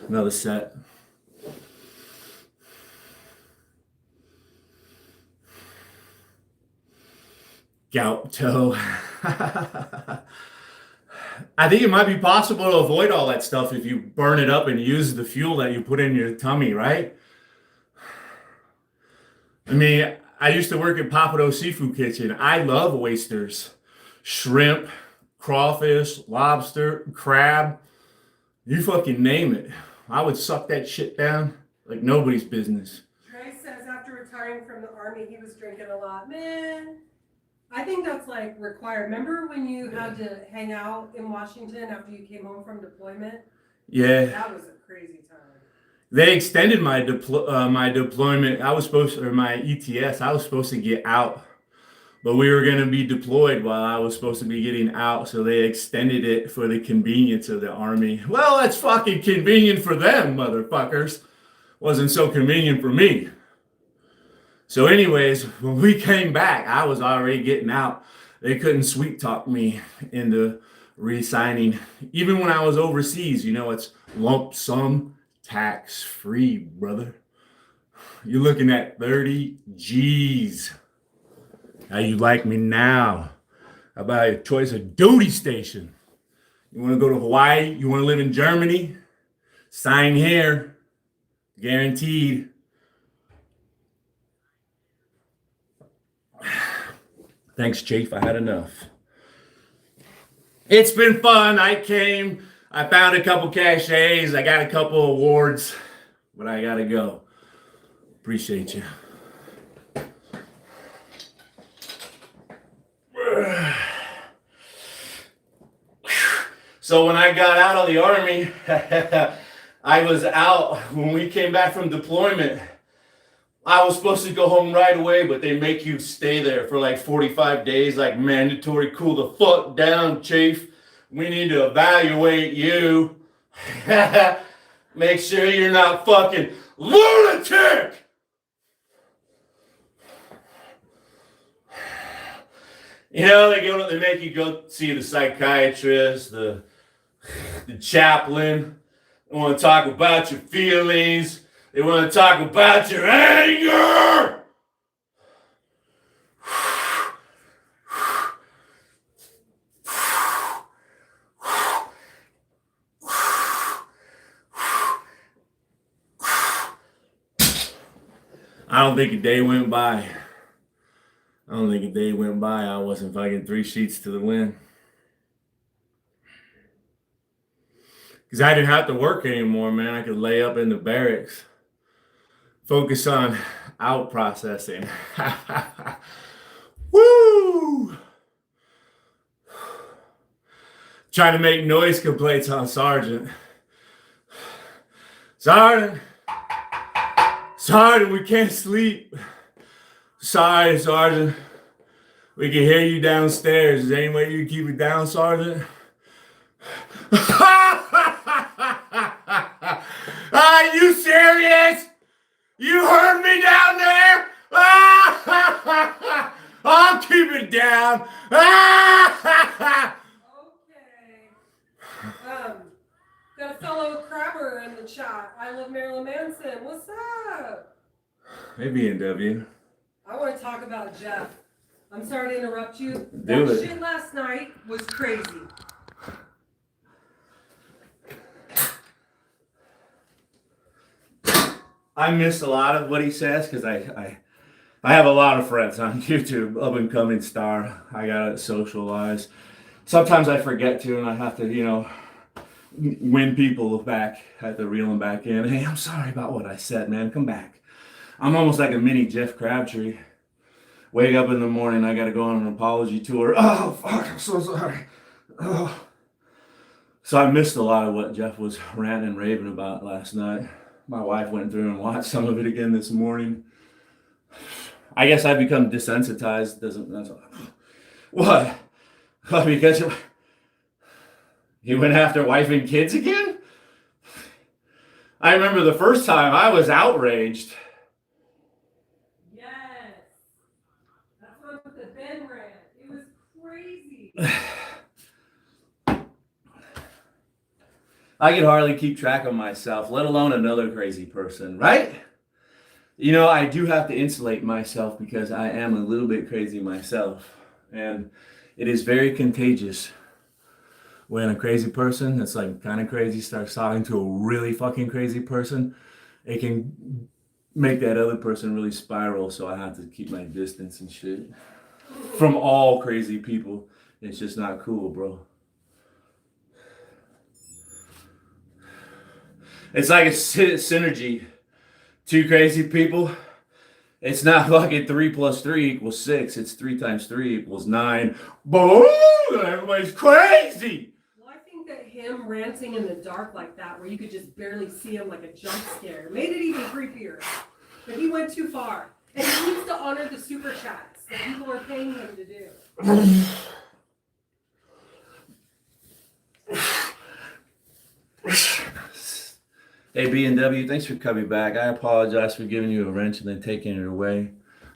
another set. Gout toe. I think it might be possible to avoid all that stuff if you burn it up and use the fuel that you put in your tummy, right? I mean, I used to work at Papado Seafood Kitchen. I love oysters, shrimp, crawfish, lobster, crab. You fucking name it. I would suck that shit down like nobody's business. Trey says after retiring from the army, he was drinking a lot. Man, I think that's like required. Remember when you had to hang out in Washington after you came home from deployment? Yeah. That was a crazy time. They extended my deployment. I was supposed to, or my ETS. I was supposed to get out, but we were going to be deployed while I was supposed to be getting out. So they extended it for the convenience of the army. Well, that's fucking convenient for them, motherfuckers. Wasn't so convenient for me. So, anyways, when we came back, I was already getting out. They couldn't sweet talk me into re-signing. Even when I was overseas, you know, it's lump sum. Tax-free, brother. You're looking at 30 G's. How you like me now? How about a choice of duty station? You want to go to Hawaii? You want to live in Germany? Sign here. Guaranteed. Thanks, Chief. I had enough. It's been fun. I found a couple cachets. I got a couple awards, but I gotta go. Appreciate you. So when I got out of the army, I was out when we came back from deployment. I was supposed to go home right away, but they make you stay there for like 45 days, like mandatory. Cool the fuck down, Chief. We need to evaluate you. Make sure you're not fucking lunatic. You know, they make you go see the psychiatrist, the chaplain. They want to talk about your feelings. They want to talk about your anger. I don't think a day went by. I wasn't fucking 3 sheets to the wind. Because I didn't have to work anymore, man. I could lay up in the barracks. Focus on out processing. Woo! Trying to make noise complaints on Sergeant. Sergeant, we can't sleep. Sorry, Sergeant. We can hear you downstairs. Is there any way you can keep it down, Sergeant? Are you serious? You heard me down there? I'll keep it down. Okay. Got a fellow crabber in the chat. I love Marilyn Manson. What's up? Hey, B&W. I want to talk about Jeff. I'm sorry to interrupt you. Do that it. Shit last night was crazy. I missed a lot of what he says because I have a lot of friends on YouTube, up and coming star. I gotta socialize. Sometimes I forget to, and I have to, win people back. I have to reel them back in. Hey, I'm sorry about what I said, man. Come back. I'm almost like a mini Jeff Crabtree. Wake up in the morning, I gotta go on an apology tour. Oh, fuck, I'm so sorry. Oh. So I missed a lot of what Jeff was ranting and raving about last night. My wife went through and watched some of it again this morning. I guess I've become desensitized. What? Because he went after wife and kids again? I remember the first time I was outraged. Yes. That's what the Ben ran. It was crazy. I could hardly keep track of myself, let alone another crazy person, right? I do have to insulate myself because I am a little bit crazy myself. And it is very contagious. when a crazy person that's like kind of crazy starts talking to a really fucking crazy person, it can make that other person really spiral. So I have to keep my distance and shit from all crazy people. It's just not cool, bro. It's like a synergy. Two crazy people. It's not fucking 3 + 3 = 6. It's 3 × 3 = 9. Boom! Everybody's crazy. Well, I think that him ranting in the dark like that, where you could just barely see him like a jump scare, made it even creepier. But he went too far. And he needs to honor the super chats that people are paying him to do. Hey, B&W, thanks for coming back. I apologize for giving you a wrench and then taking it away.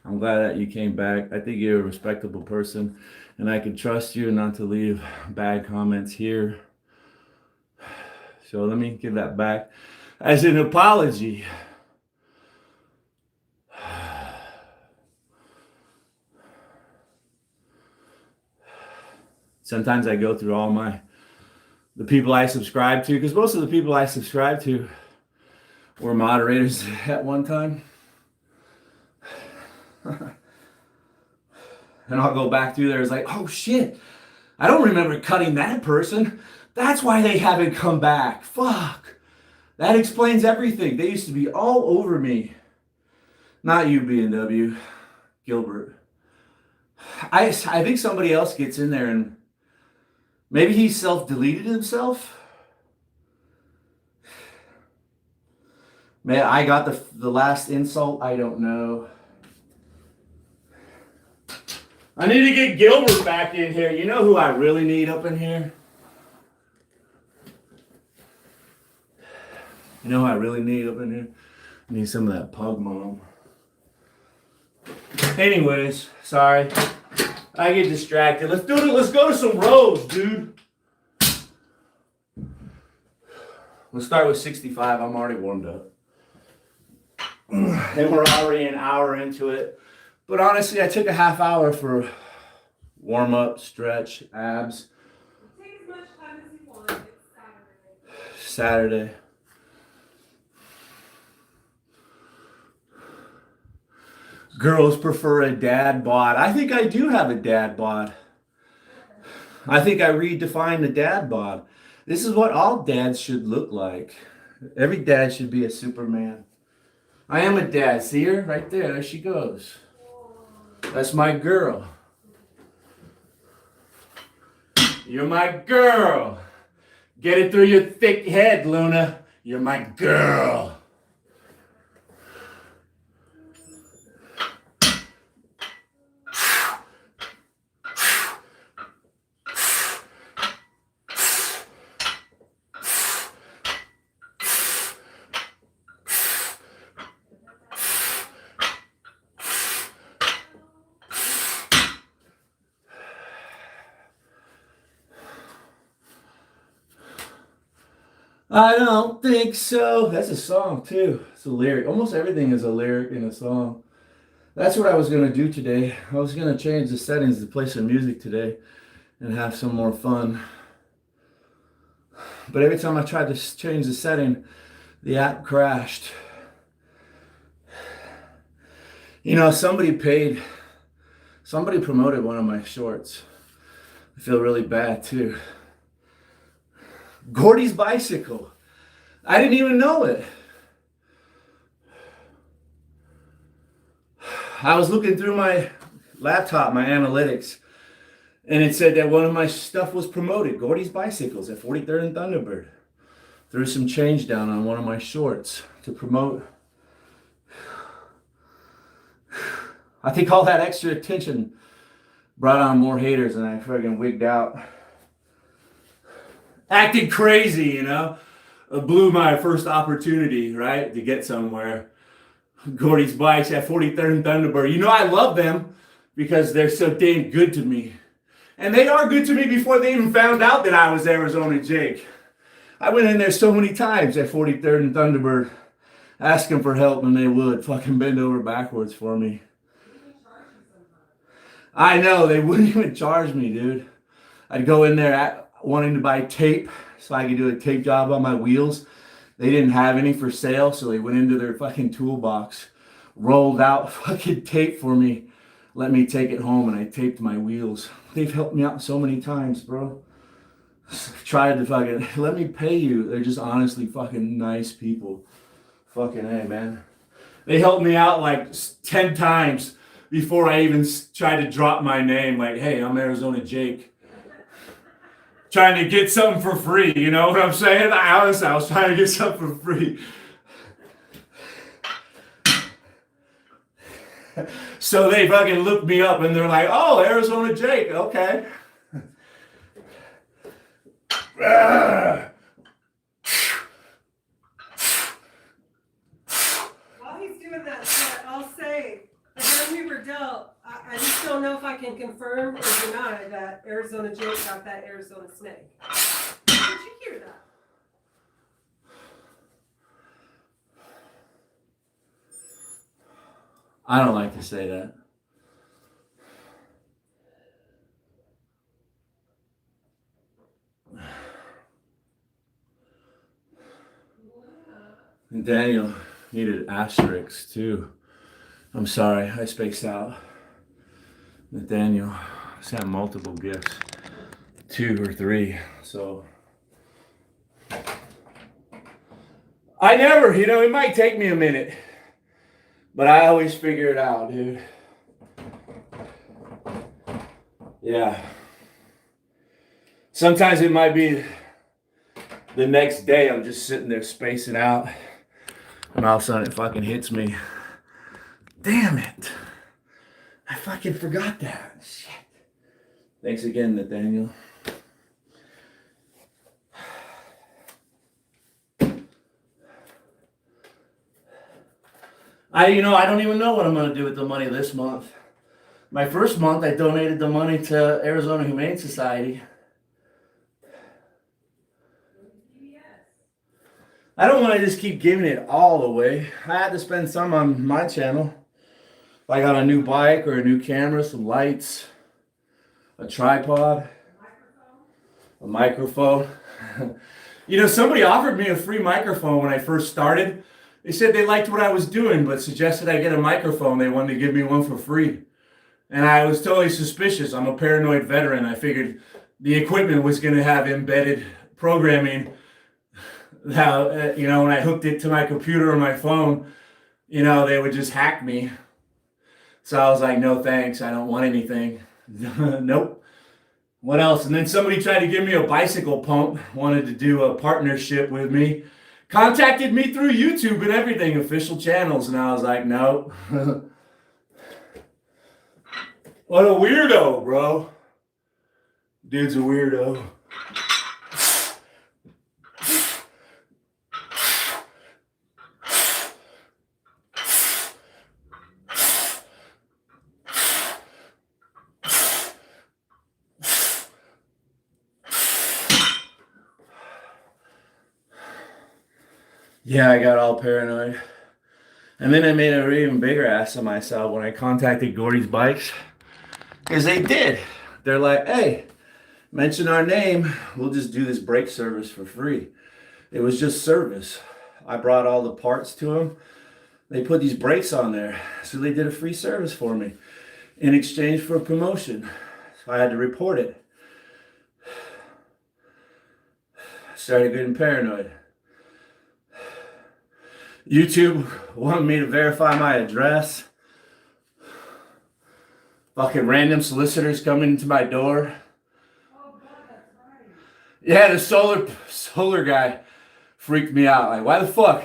I'm glad that you came back. I think you're a respectable person, and I can trust you not to leave bad comments here. So let me give that back as an apology. Sometimes I go through all the people I subscribe to, because most of the people I subscribe to were moderators at one time. And I'll go back through there. It's like, oh shit, I don't remember cutting that person. That's why they haven't come back. Fuck. That explains everything. They used to be all over me. Not you, B&W. Gilbert. I think somebody else gets in there and maybe he self-deleted himself. Man, I got the last insult. I don't know. I need to get Gilbert back in here. You know who I really need up in here? You know who I really need up in here? I need some of that pug mom. Anyways, sorry. I get distracted. Let's do it. Let's go to some rows, dude. Let's start with 65. I'm already warmed up. And we're already an hour into it. But honestly, I took a half hour for warm up, stretch, abs. Take as much time as you want. It's Saturday. Girls prefer a dad bod. I think I do have a dad bod. I think I redefined the dad bod. This is what all dads should look like. Every dad should be a Superman. I am a dad. See her? Right there. There she goes. That's my girl. You're my girl. Get it through your thick head, Luna. You're my girl. I don't think so. That's a song too. It's a lyric. Almost everything is a lyric in a song. That's what I was going to do today. I was going to change the settings to play some music today and have some more fun. But every time I tried to change the setting, the app crashed. You know, somebody promoted one of my shorts. I feel really bad too. Gordy's bicycle. I didn't even know it. I was looking through my laptop, my analytics, and it said that one of my stuff was promoted. Gordy's bicycles at 43rd and Thunderbird. Threw some change down on one of my shorts to promote. I think all that extra attention brought on more haters and I friggin' wigged out. Acting crazy, you know. Blew my first opportunity, right, to get somewhere. Gordy's bikes at 43rd and Thunderbird. You know I love them because they're so damn good to me. And they are good to me before they even found out that I was Arizona Jake. I went in there so many times at 43rd and Thunderbird asking for help and they would fucking bend over backwards for me. I know, they wouldn't even charge me, dude. I'd go in there wanting to buy tape so I could do a tape job on my wheels. They didn't have any for sale, so they went into their fucking toolbox, rolled out fucking tape for me, let me take it home, and I taped my wheels. They've helped me out so many times, bro. Tried to fucking, let me pay you. They're just honestly fucking nice people. Fucking A, man. They helped me out like 10 times before I even tried to drop my name. Like, hey, I'm Arizona Jake. Trying to get something for free, you know what I'm saying? I was trying to get something for free. So they fucking looked me up and they're like, oh, Arizona Jake, okay. While he's doing that set, I'll say, the hand we were dealt, I just don't know if I can confirm or deny that Arizona Jake got that Arizona snake. Did you hear that? I don't like to say that. And Daniel needed asterisks too. I'm sorry, I spaced out. Nathaniel sent multiple gifts, 2 or 3. So I never, it might take me a minute, but I always figure it out, dude. Yeah. Sometimes it might be the next day I'm just sitting there spacing out, and all of a sudden it fucking hits me. Damn it. I fucking forgot that. Shit. Thanks again, Nathaniel. I don't even know what I'm going to do with the money this month. My first month, I donated the money to Arizona Humane Society. I don't want to just keep giving it all away. I had to spend some on my channel. I got a new bike or a new camera, some lights, a tripod, a microphone. Somebody offered me a free microphone when I first started. They said they liked what I was doing, but suggested I get a microphone. They wanted to give me one for free. And I was totally suspicious. I'm a paranoid veteran. I figured the equipment was going to have embedded programming. How, when I hooked it to my computer or my phone, they would just hack me. So I was like, no thanks, I don't want anything. Nope. What else? And then somebody tried to give me a bicycle pump, wanted to do a partnership with me. Contacted me through YouTube and everything, official channels, and I was like, no. What a weirdo, bro. Dude's a weirdo. Yeah, I got all paranoid. And then I made an even bigger ass of myself when I contacted Gordy's Bikes. Because they did. They're like, hey, mention our name. We'll just do this brake service for free. It was just service. I brought all the parts to them. They put these brakes on there. So they did a free service for me in exchange for a promotion. So I had to report it. I started getting paranoid. YouTube wanted me to verify my address. Fucking random solicitors coming into my door. Oh, God, that's right. Yeah, the solar guy freaked me out. Like, why the fuck?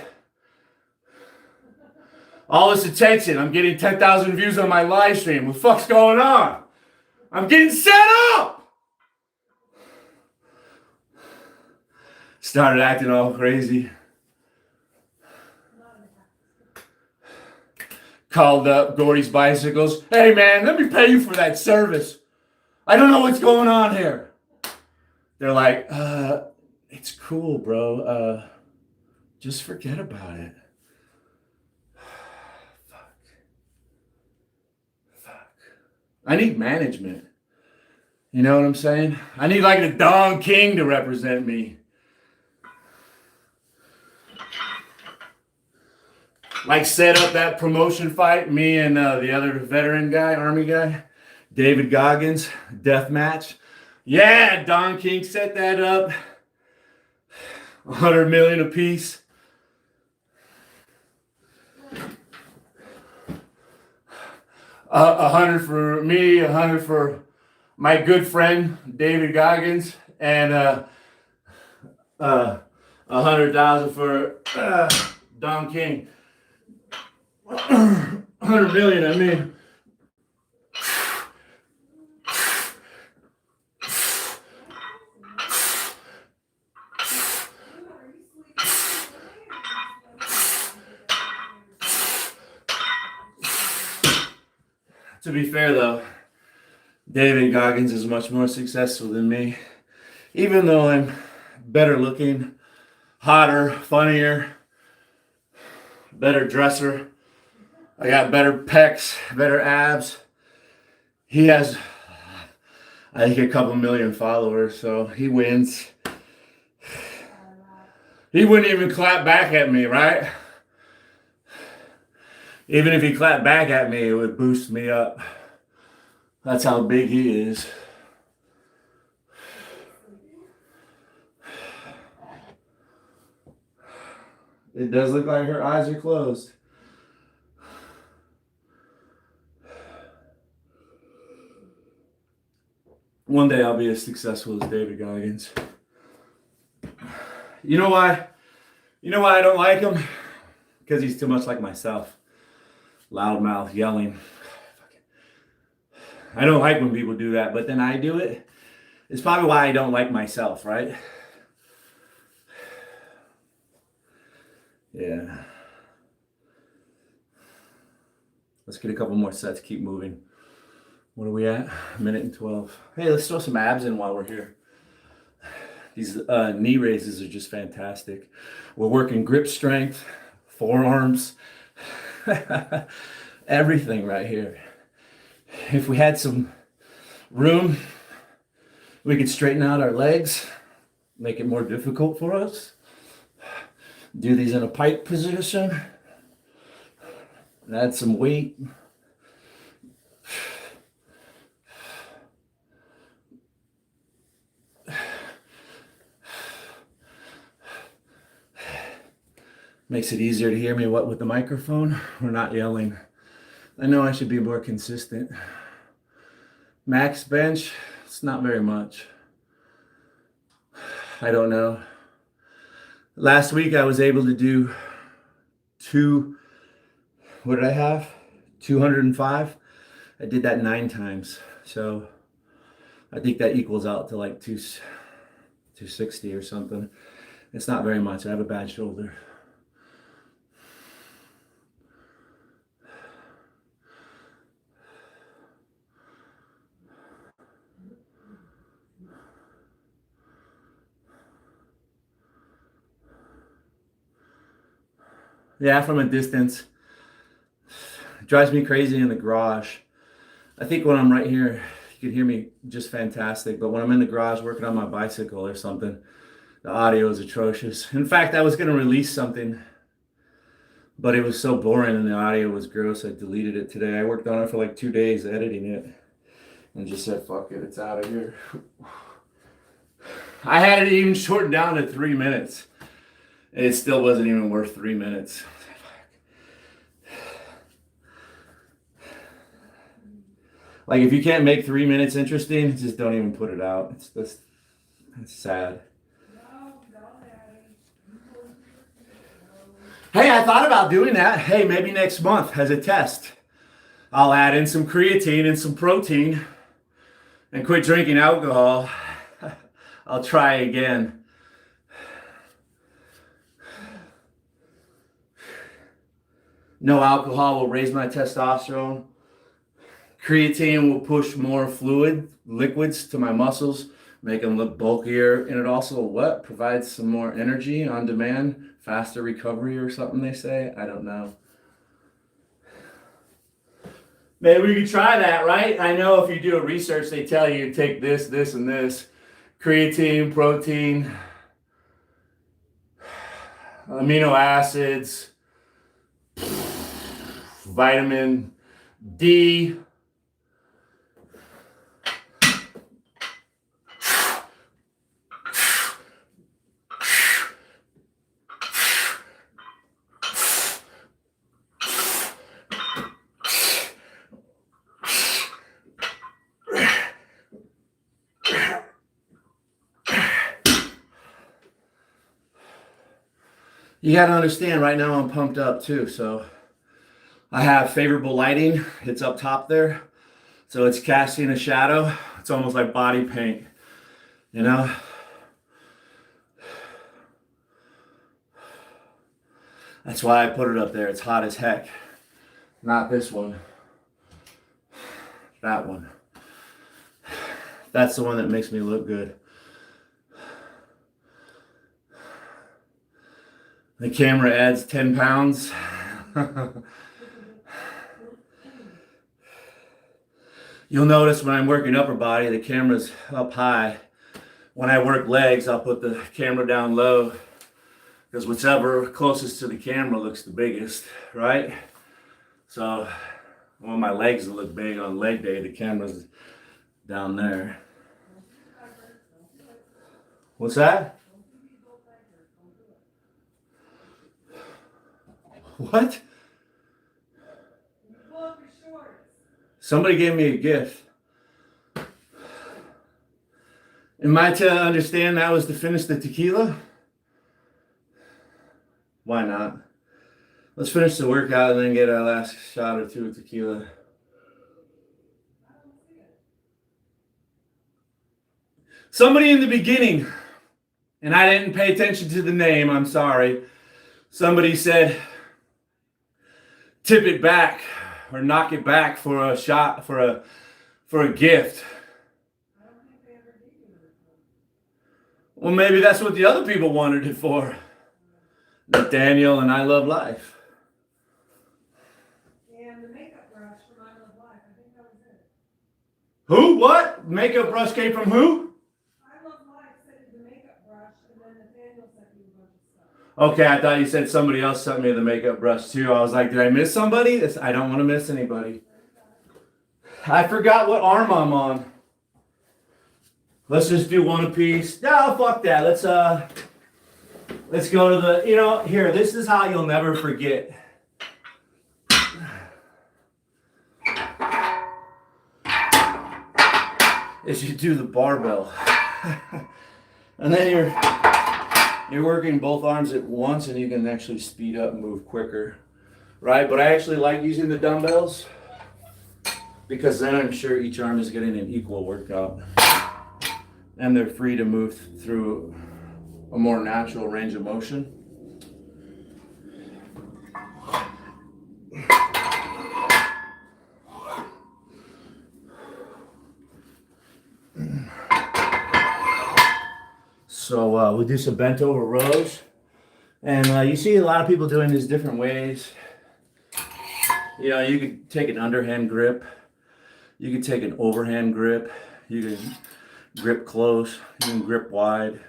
All this attention. I'm getting 10,000 views on my live stream. What the fuck's going on? I'm getting set up! Started acting all crazy. Called up Gordy's Bicycles. Hey man, let me pay you for that service. I don't know what's going on here. They're like, it's cool, bro. Just forget about it. Fuck. I need management. You know what I'm saying? I need like a Don King to represent me. Like set up that promotion fight, me and the other veteran guy, Army guy, David Goggins, death match. Yeah, Don King set that up. 100 million apiece. $100 for me, $100 for my good friend David Goggins, and $100,000 for Don King. 100 million, I mean. To be fair though, David Goggins is much more successful than me. Even though I'm better looking, hotter, funnier, better dresser. I got better pecs, better abs. He has, I think, a couple million followers, so he wins. He wouldn't even clap back at me, right? Even if he clapped back at me, it would boost me up. That's how big he is. It does look like her eyes are closed. One day I'll be as successful as David Goggins. You know why? You know why I don't like him? Because he's too much like myself. Loudmouth, yelling. I don't like when people do that, but then I do it. It's probably why I don't like myself, right? Yeah. Let's get a couple more sets, keep moving. What are we at? 1:12. Hey, let's throw some abs in while we're here. These knee raises are just fantastic. We're working grip strength, forearms, everything right here. If we had some room, we could straighten out our legs, make it more difficult for us. Do these in a pike position. Add some weight. Makes it easier to hear me with the microphone. We're not yelling. I know I should be more consistent. Max bench, it's not very much. I don't know. Last week I was able to do what did I have? 205. I did that 9 times. So I think that equals out to like 260 or something. It's not very much. I have a bad shoulder. Yeah, from a distance. It drives me crazy in the garage. I think when I'm right here, you can hear me just fantastic. But when I'm in the garage working on my bicycle or something, the audio is atrocious. In fact, I was going to release something, but it was so boring and the audio was gross, I deleted it today. I worked on it for like 2 days editing it and just said, fuck it, it's out of here. I had it even shortened down to 3 minutes. It still wasn't even worth 3 minutes. Like, if you can't make 3 minutes interesting, just don't even put it out. It's sad. Hey, I thought about doing that. Hey, maybe next month as a test. I'll add in some creatine and some protein and quit drinking alcohol. I'll try again. No alcohol will raise my testosterone. Creatine will push more liquids to my muscles, make them look bulkier, and it also provides some more energy on demand, faster recovery or something they say. I don't know. Maybe we could try that, right? I know if you do a research, they tell you take this, this, and this. Creatine, protein, amino acids, vitamin D. You got to understand, right now I'm pumped up too, so I have favorable lighting. It's up top there, so it's casting a shadow. It's almost like body paint, you know? That's why I put it up there. It's hot as heck. Not this one. That one. That's the one that makes me look good. The camera adds 10 pounds. You'll notice when I'm working upper body, the camera's up high. When I work legs, I'll put the camera down low, because whichever closest to the camera looks the biggest, right? So I want my legs to look big on leg day. The camera's down there. What's that? What? Somebody gave me a gift. Am I to understand that was to finish the tequila? Why not? Let's finish the workout and then get our last shot or two of tequila. Somebody in the beginning, and I didn't pay attention to the name, I'm sorry. Somebody said, tip it back or knock it back for a shot, for a gift. Well, maybe that's what the other people wanted it for. Nathaniel and I Love Life. And the makeup brush from I Love Life. I think that was it. Who? What? Makeup brush came from who? I Love Life sent you the makeup brush, and then Nathaniel sent you a bunch of stuff. Okay, I thought you said somebody else sent me the makeup brush too. I was like, did I miss somebody? I don't want to miss anybody. I forgot what arm I'm on. Let's just do one apiece. No, fuck that. Let's go to the, here, this is how you'll never forget. Is you do the barbell. And then you're working both arms at once, and you can actually speed up and move quicker, right? But I actually like using the dumbbells because then I'm sure each arm is getting an equal workout, and they're free to move through a more natural range of motion. So we do some bent over rows, and you see a lot of people doing these different ways. You could take an underhand grip, you could take an overhand grip, you can grip close, you can grip wide.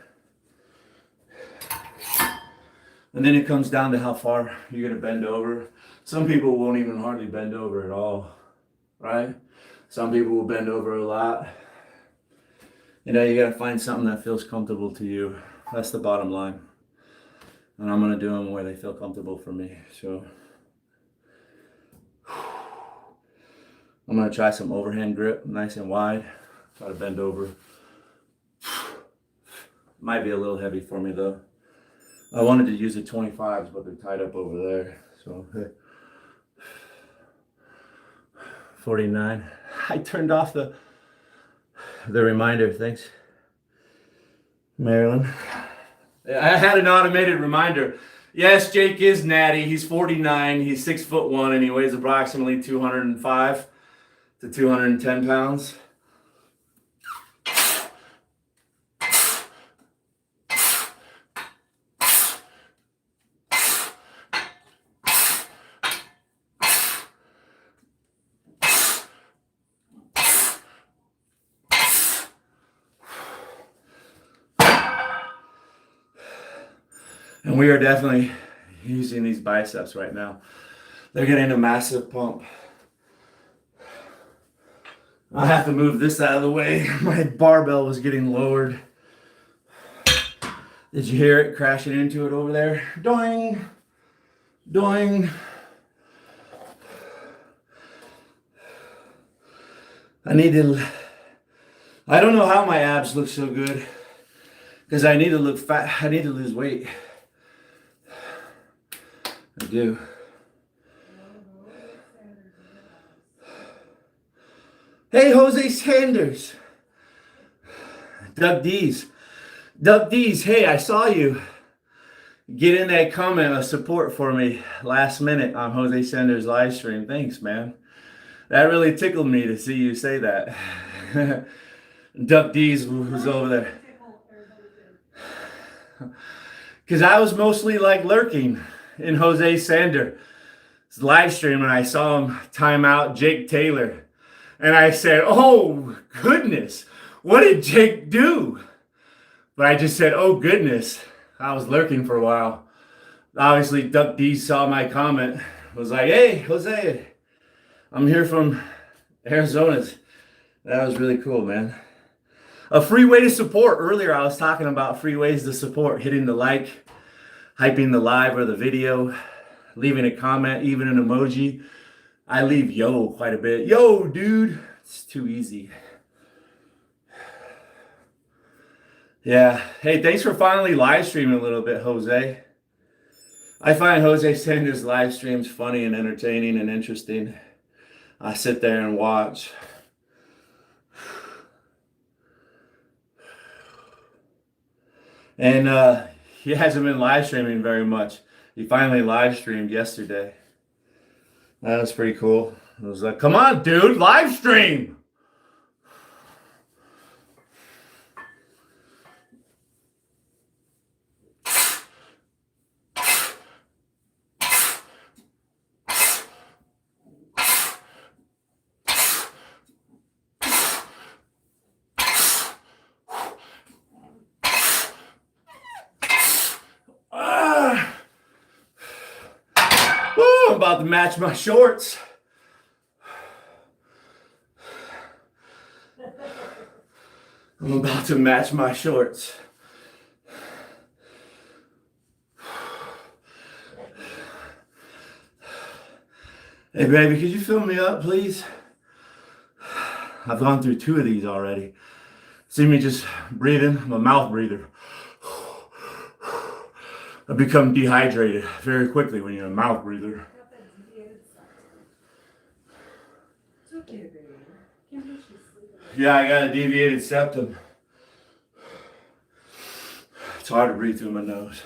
And then it comes down to how far you're gonna bend over. Some people won't even hardly bend over at all, right? Some people will bend over a lot. You gotta find something that feels comfortable to you. That's the bottom line. And I'm gonna do them where they feel comfortable for me. So I'm gonna try some overhand grip, nice and wide. Try to bend over. Might be a little heavy for me though. I wanted to use the 25s, but they're tied up over there. So 49. I turned off the reminder. Thanks, Marilyn. I had an automated reminder. Yes, Jake is natty. He's 49. He's 6'1", and he weighs approximately 205 to 210 pounds. And we are definitely using these biceps right now. They're getting a massive pump. I have to move this out of the way. My barbell was getting lowered. Did you hear it crashing into it over there? Doing, doing. I don't know how my abs look so good because I need to look fat. I need to lose weight. I do. Hey, Jose Sanders. Doug D's. Hey, I saw you get in that comment of support for me last minute on Jose Sanders' live stream. Thanks, man. That really tickled me to see you say that. Doug D's was over there. Because I was mostly like lurking in Jose Sanders' live stream and I saw him time out Jake Taylor. And I said, oh, goodness, what did Jake do? But I just said, oh, goodness. I was lurking for a while. Obviously, Duck D saw my comment. Was like, hey, Jose, I'm here from Arizona. That was really cool, man. A free way to support. Earlier, I was talking about free ways to support. Hitting the like, hyping the live or the video, leaving a comment, even an emoji. I leave yo quite a bit. Yo, dude. It's too easy. Yeah. Hey, thanks for finally live streaming a little bit, Jose. I find Jose Sanders' live streams funny and entertaining and interesting. I sit there and watch. And he hasn't been live streaming very much. He finally live streamed yesterday. That was pretty cool. It was like, come on, dude, live stream. I'm about to match my shorts. I'm about to match my shorts. Hey, baby, could you fill me up, please? I've gone through 2 of these already. See me just breathing? I'm a mouth breather. I become dehydrated very quickly when you're a mouth breather. Yeah, I got a deviated septum. It's hard to breathe through my nose.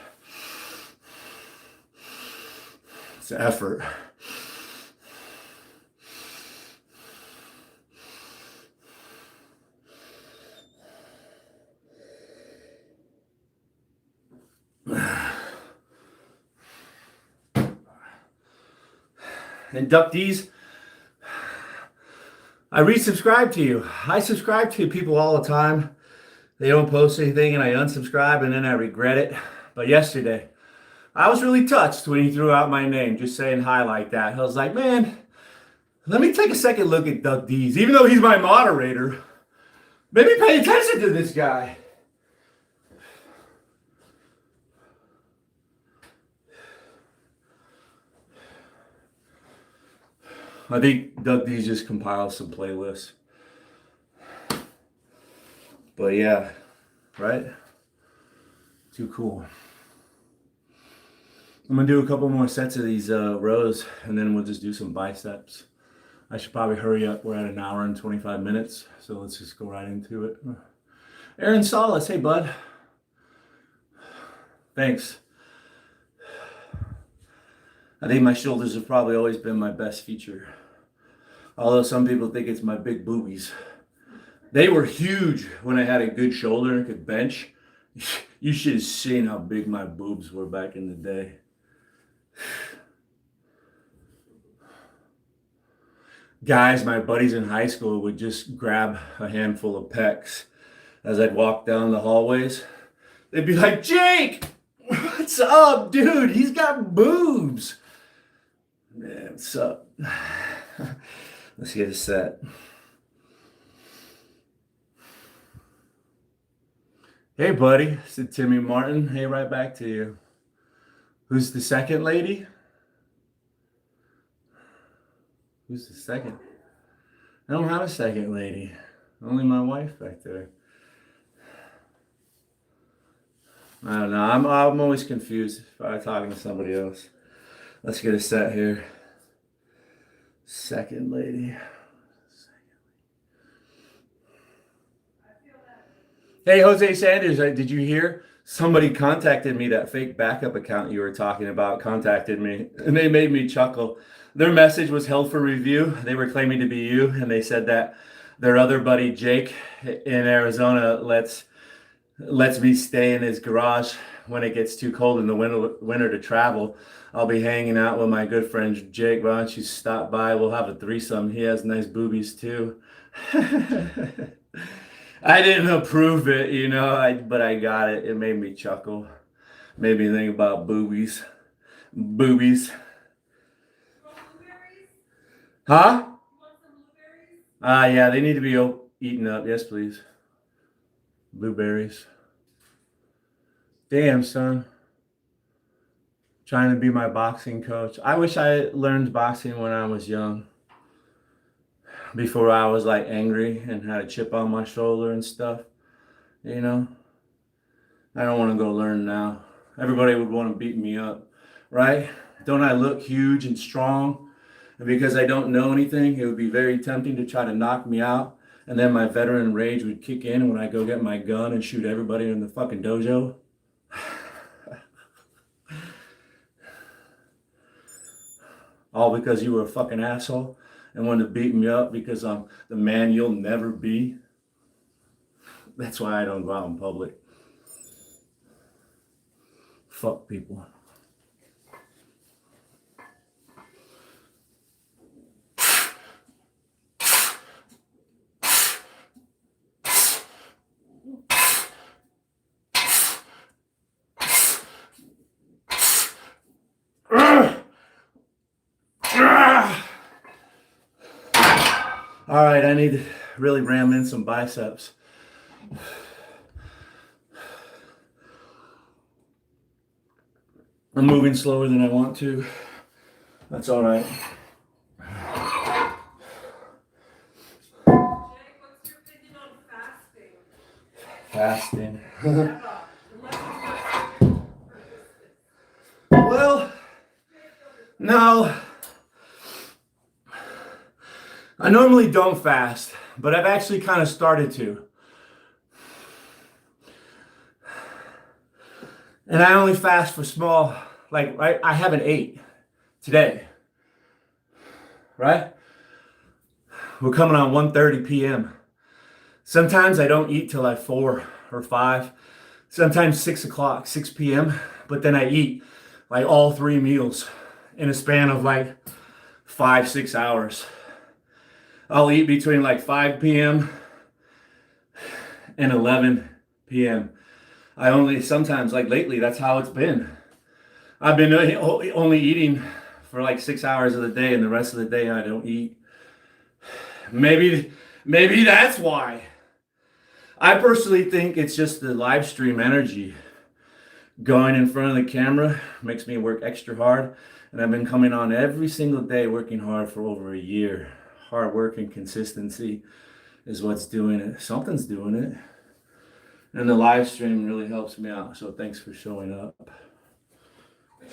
It's an effort. And Duck D's, I resubscribe to you. I subscribe to people all the time. They don't post anything and I unsubscribe and then I regret it. But yesterday, I was really touched when he threw out my name, just saying hi like that. I was like, man, let me take a second look at Duck D's. Even though he's my moderator, maybe pay attention to this guy. I think Doug D's just compiles some playlists. But yeah, right? Too cool. I'm gonna do a couple more sets of these rows and then we'll just do some biceps. I should probably hurry up. We're at 1 hour and 25 minutes. So let's just go right into it. Aaron Salas, hey bud. Thanks. I think my shoulders have probably always been my best feature. Although some people think it's my big boobies. They were huge when I had a good shoulder and could bench. You should have seen how big my boobs were back in the day. Guys, my buddies in high school would just grab a handful of pecs as I'd walk down the hallways. They'd be like, Jake, What's up, dude? He's got boobs. Man, what's up? Let's get a set. Hey, buddy. It's Timmy Martin. Hey, right back to you. Who's the second lady? Who's the second? I don't have a second lady. Only my wife back there. I don't know. I'm always confused if I'm talking to somebody else. Let's get a set here. Second lady. Hey, Jose Sanders, did you hear? Somebody contacted me, that fake backup account you were talking about contacted me, and they made me chuckle. Their message was held for review. They were claiming to be you, and they said that their other buddy, Jake, in Arizona, lets me stay in his garage when it gets too cold in the winter to travel. I'll be hanging out with my good friend Jake. Why don't you stop by? We'll have a threesome. He has nice boobies too. I didn't approve it, you know, but I got it. It made me chuckle. Made me think about boobies. Boobies. Huh? Yeah, they need to be eaten up. Yes, please. Blueberries. Damn, son. Trying to be my boxing coach. I wish I learned boxing when I was young. Before I was like angry and had a chip on my shoulder and stuff. You know? I don't want to go learn now. Everybody would want to beat me up. Right? Don't I look huge and strong? And because I don't know anything, it would be very tempting to try to knock me out. And then my veteran rage would kick in when I go get my gun and shoot everybody in the fucking dojo. All because you were a fucking asshole and wanted to beat me up because I'm the man you'll never be. That's why I don't go out in public. Fuck people. All right, I need to really ram in some biceps. I'm moving slower than I want to. That's all right. Jake, what's your opinion on fasting? Fasting. Well, no. I normally don't fast, but I've actually kind of started to. And I only fast for small, like, right? I haven't ate today, right? We're coming on 1:30 p.m. Sometimes I don't eat till like 4 or 5, sometimes 6 o'clock, 6 p.m., but then I eat like all 3 meals in a span of like 5-6 hours. I'll eat between like 5 p.m. and 11 p.m. I only sometimes, like lately, that's how it's been. I've been only eating for like 6 hours of the day, and the rest of the day I don't eat. Maybe that's why. I personally think it's just the live stream energy. Going in front of the camera makes me work extra hard, and I've been coming on every single day working hard for over a year. Hard work and consistency is what's doing it. Something's doing it. And the live stream really helps me out. So thanks for showing up. But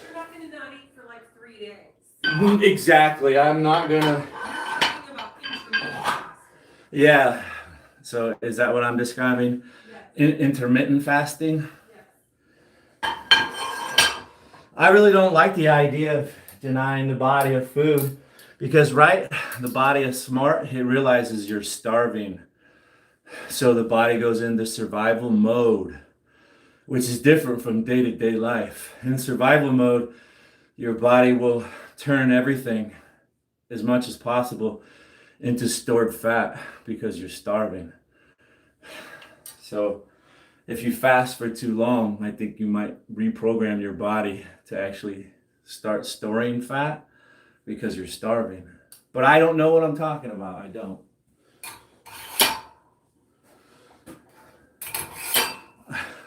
you're not going to not eat for like 3 days. Exactly. I'm not going to. You're talking about intermittent fasting. Yeah. So is that what I'm describing? Yes. Intermittent fasting? Yes. I really don't like the idea of denying the body of food. Because, right, the body is smart. It realizes you're starving. So the body goes into survival mode, which is different from day-to-day life. In survival mode, your body will turn everything as much as possible into stored fat because you're starving. So if you fast for too long, I think you might reprogram your body to actually start storing fat because you're starving. But I don't know what I'm talking about. I don't.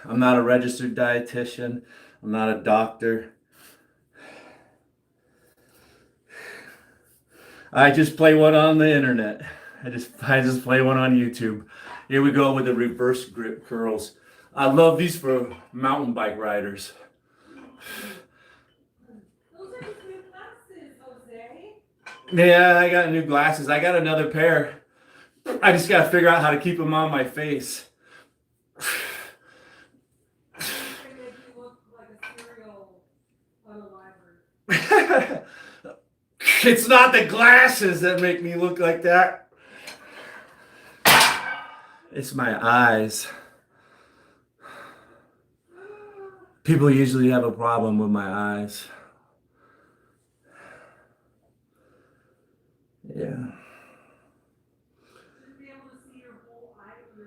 I'm not a registered dietitian. I'm not a doctor. I just play one on the internet. I just play one on YouTube. Here we go with the reverse grip curls. I love these for mountain bike riders. Those are just new glasses, Jose. Yeah, I got new glasses. I got another pair. I just got to figure out how to keep them on my face. They make you look like a cereal unaliver. It's not the glasses that make me look like that. It's my eyes. People usually have a problem with my eyes. Yeah. Should be able to see your whole iris.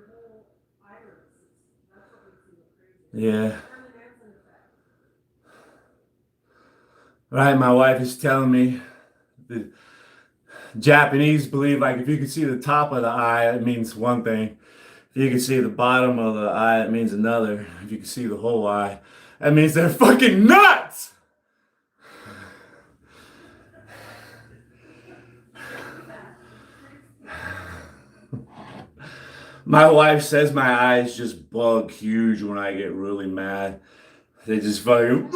That's what makes you look crazy. Yeah. Charlie Manson effect. Right, my wife is telling me the Japanese believe like if you can see the top of the eye, it means one thing. If you can see the bottom of the eye, it means another. If you can see the whole eye, that means they're fucking nuts! My wife says my eyes just bug huge when I get really mad. They just fucking...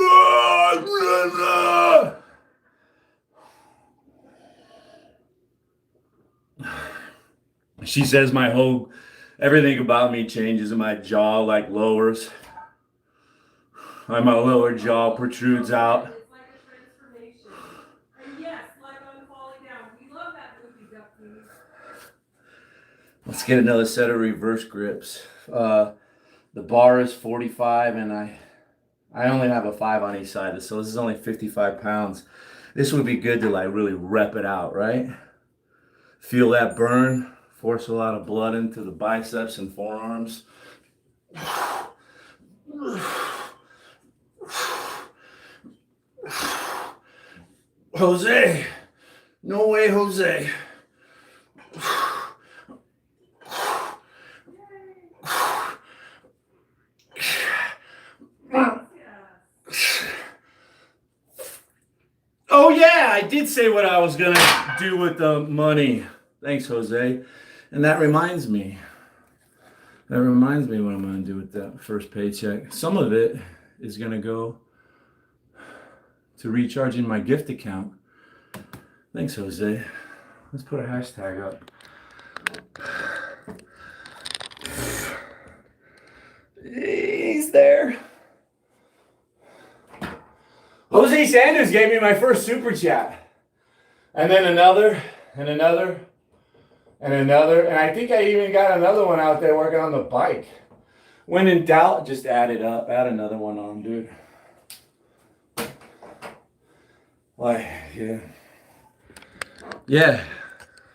She says everything about me changes and my jaw like lowers. Like my lower jaw protrudes out. It's like a transformation. And yes, like on Falling Down. We love that movie, Duckies. Let's get another set of reverse grips. The bar is 45 and I only have a 5 on each side, so this is only 55 pounds. This would be good to like really rep it out, right? Feel that burn, force a lot of blood into the biceps and forearms. Jose, no way, Jose. Oh yeah, I did say what I was gonna do with the money. Thanks, Jose. And that reminds me what I'm gonna do with that first paycheck. Some of it is gonna go to recharging my gift account. Thanks, Jose. Let's put a hashtag up. He's there. Jose Sanders gave me my first super chat. And then another, and another, and another. And I think I even got another one out there working on the bike. When in doubt, just add it up. Add another one on, dude. Like, yeah. Yeah.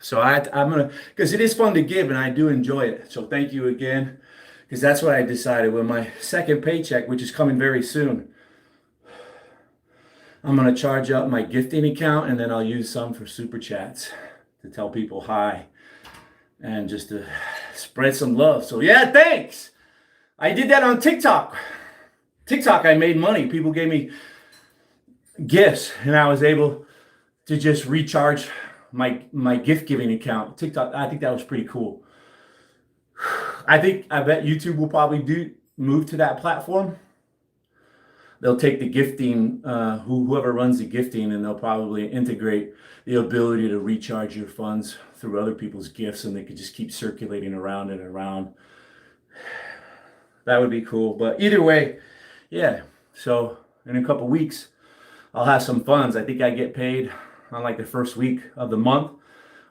So I'm going to, because it is fun to give and I do enjoy it. So thank you again. Because that's what I decided with my second paycheck, which is coming very soon. I'm going to charge up my gifting account and then I'll use some for super chats to tell people hi and just to spread some love. So yeah, thanks. I did that on TikTok. TikTok, I made money. People gave me gifts and I was able to just recharge my gift giving account. TikTok, I think that was pretty cool. I bet YouTube will probably move to that platform. They'll take the gifting, whoever runs the gifting, and they'll probably integrate the ability to recharge your funds through other people's gifts, and they could just keep circulating around and around. That would be cool. But either way, yeah. So in a couple weeks, I'll have some funds. I think I get paid on like the first week of the month.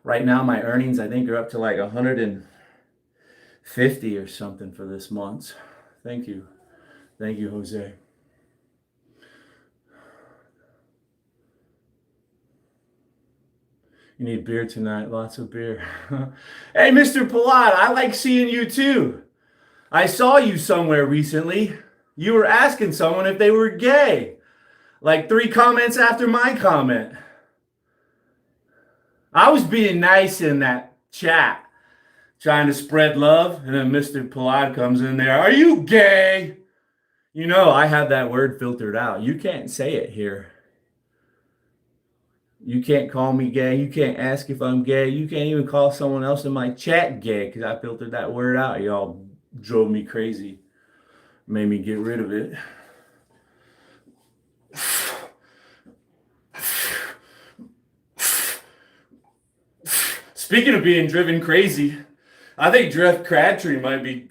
Right now, my earnings, I think, are up to like 150 or something for this month. Thank you. Thank you, Jose. You need beer tonight, lots of beer. Hey, Mr. Pilat, I like seeing you too. I saw you somewhere recently. You were asking someone if they were gay. Like 3 comments after my comment. I was being nice in that chat, trying to spread love, and then Mr. Polite comes in there. Are you gay? You know, I have that word filtered out. You can't say it here. You can't call me gay. You can't ask if I'm gay. You can't even call someone else in my chat gay because I filtered that word out. Y'all drove me crazy. Made me get rid of it. Speaking of being driven crazy, I think Jeff Crabtree might be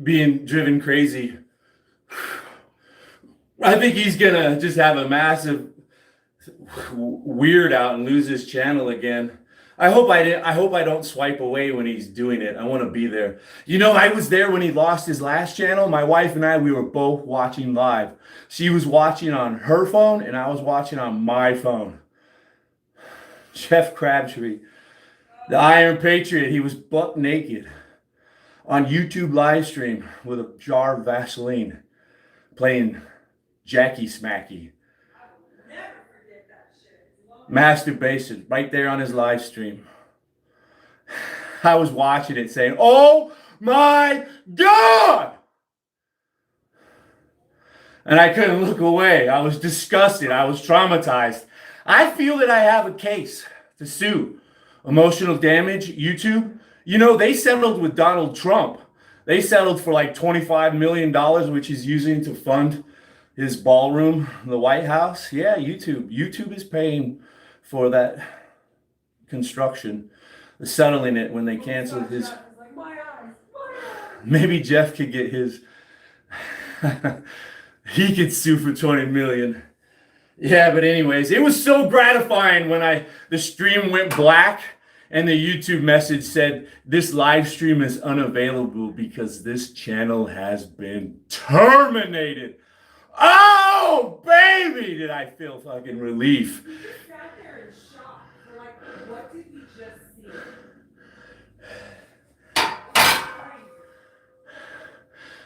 being driven crazy. I think he's gonna just have a massive weird out and lose his channel again. I hope I don't swipe away when he's doing it. I want to be there. You know, I was there when he lost his last channel. My wife and I, we were both watching live. She was watching on her phone and I was watching on my phone. Jeff Crabtree, the Iron Patriot, he was buck naked on YouTube live stream with a jar of Vaseline playing Jackie Smacky. Masturbation right there on his live stream. I was watching it saying, oh my God! And I couldn't look away. I was disgusted. I was traumatized. I feel that I have a case to sue. Emotional damage, YouTube. You know, they settled with Donald Trump. They settled for like $25 million, which he's using to fund his ballroom, the White House. Yeah, YouTube. YouTube is paying for that construction, settling it when they canceled his. Maybe Jeff could get his. He could sue for 20 million. Yeah, but anyways, it was so gratifying when the stream went black and the YouTube message said this live stream is unavailable because this channel has been terminated. Oh, baby, did I feel fucking relief. You just sat there in shock. You're like, what did we just see?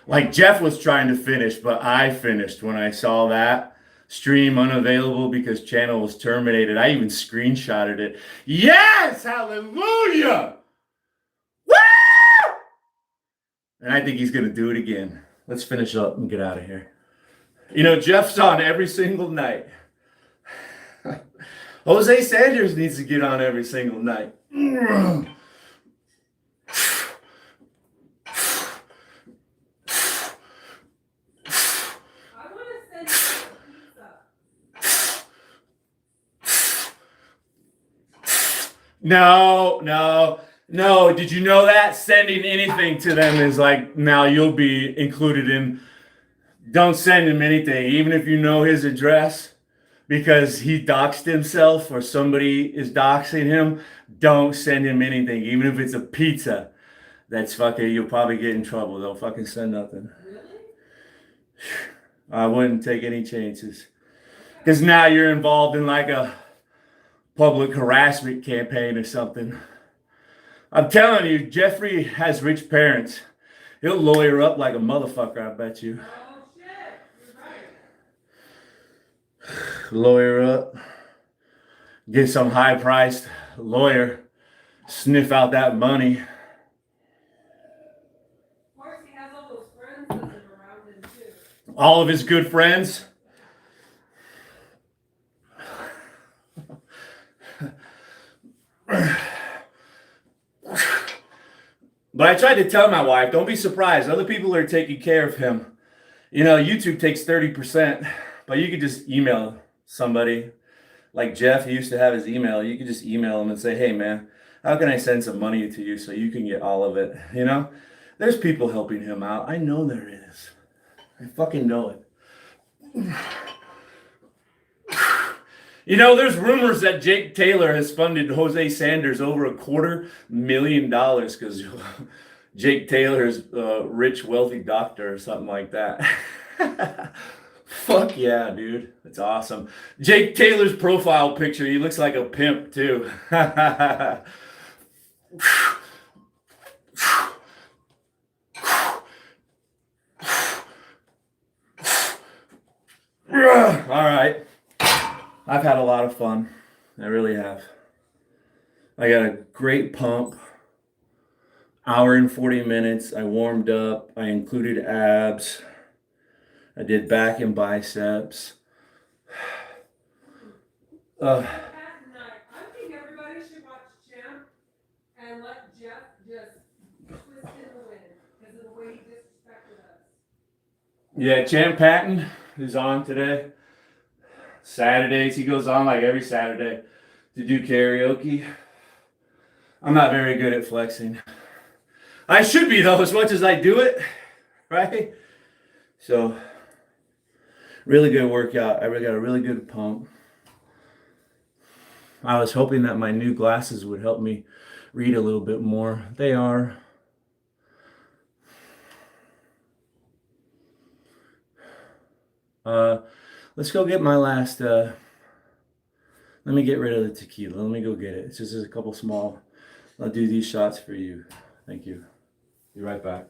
Like Jeff was trying to finish, but I finished when I saw that. Stream unavailable because channel was terminated. I even screenshotted it. Yes! Hallelujah! Woo! And I think he's going to do it again. Let's finish up and get out of here. You know, Jeff's on every single night. Jose Sanders needs to get on every single night. No. Did you know that? Sending anything to them is like, now you'll be included in. Don't send him anything, even if you know his address, because he doxed himself or somebody is doxing him. Don't send him anything, even if it's a pizza. That's fucking, you'll probably get in trouble. Don't fucking send nothing. Really? I wouldn't take any chances. Because now you're involved in like a public harassment campaign or something. I'm telling you, Jeffrey has rich parents. He'll lawyer up like a motherfucker, I bet you. Oh, shit. You're right. Lawyer up. Get some high-priced lawyer. Sniff out that money. Of course, he has all those friends that are around him, too. All of his good friends. But I tried to tell my wife, don't be surprised. Other people are taking care of him. You know, YouTube takes 30%, but you could just email somebody. Like Jeff, he used to have his email. You could just email him and say, hey, man, how can I send some money to you so you can get all of it? You know, there's people helping him out. I know there is. I fucking know it. You know, there's rumors that Jake Taylor has funded Jose Sanders over $250,000 because Jake Taylor is a rich, wealthy doctor or something like that. Fuck yeah, dude. That's awesome. Jake Taylor's profile picture, he looks like a pimp, too. All right. I've had a lot of fun. I really have. I got a great pump. Hour and 40 minutes. I warmed up. I included abs. I did back and biceps. I think everybody should watch Champ and let Jeff just twist in the wind because of the way he disrespected us. Yeah, Champ Patton is on today. Saturdays, he goes on like every Saturday to do karaoke. I'm not very good at flexing. I should be though, as much as I do it, right? So, really good workout. I really got a really good pump. I was hoping that my new glasses would help me read a little bit more. They are. Let's go get my last, let me get rid of the tequila. Let me go get it. It's just a couple small. I'll do these shots for you. Thank you. Be right back.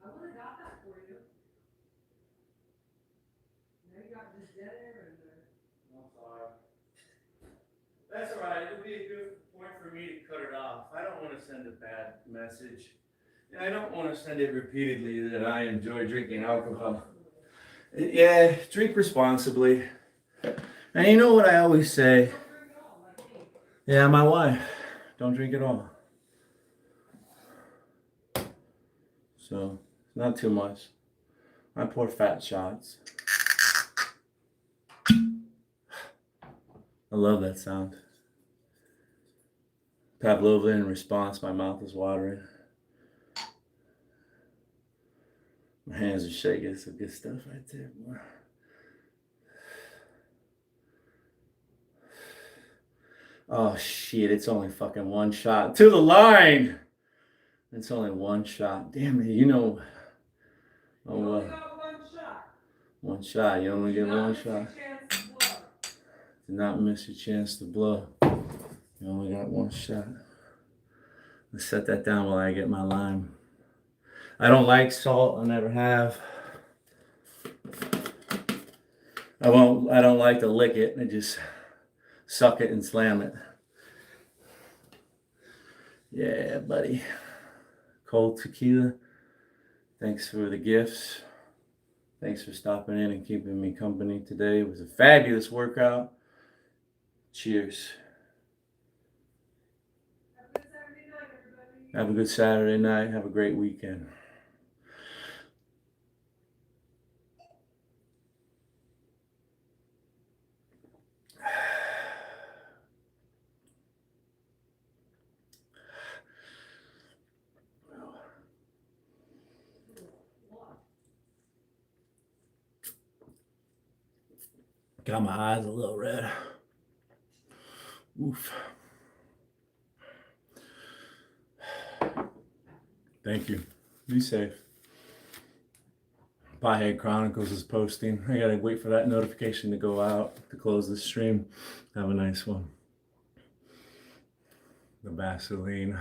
I would have got that for you. Now you got this dead air in there. I'm sorry. That's all right. It'll be a good point for me to cut it off. I don't want to send a bad message. And I don't want to send it repeatedly that I enjoy drinking alcohol. Yeah, drink responsibly. And you know what I always say? Yeah, my wife. Don't drink at all. So, not too much. I pour fat shots. I love that sound. Pavlovian response, my mouth is watering. My hands are shaking, some good stuff right there, boy. Oh shit, it's only fucking one shot. To the line! It's only one shot. Damn it, you know. Oh well. You only got one shot. One shot, you only get one shot. Do not miss your chance to blow. You only got one shot. Let's set that down while I get my lime. I don't like salt. I never have. I don't like to lick it. I just suck it and slam it. Yeah, buddy. Cold tequila. Thanks for the gifts. Thanks for stopping in and keeping me company today. It was a fabulous workout. Cheers. Have a good Saturday night. Have a great weekend. Got my eyes a little red. Oof. Thank you. Be safe. Piehead Chronicles is posting. I gotta wait for that notification to go out to close the stream. Have a nice one. The Vaseline.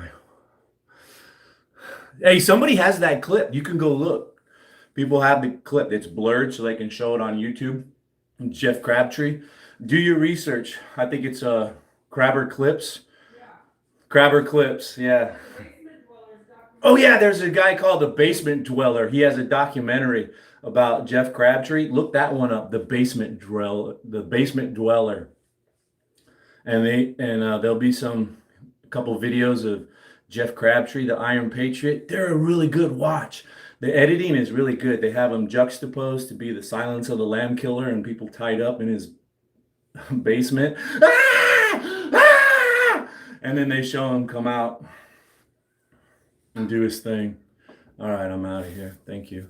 Hey, somebody has that clip. You can go look. People have the clip. It's blurred so they can show it on YouTube. Jeff Crabtree. Do your research. I think it's Crabber Clips. Yeah. Crabber Clips, yeah. Oh yeah, there's a guy called The Basement Dweller. He has a documentary about Jeff Crabtree. Look that one up, The Basement Dweller. And there'll be a couple videos of Jeff Crabtree, the Iron Patriot. They're a really good watch. The editing is really good. They have him juxtaposed to be the Silence of the Lamb Killer and people tied up in his basement. Ah! Ah! And then they show him come out and do his thing. All right, I'm out of here. Thank you.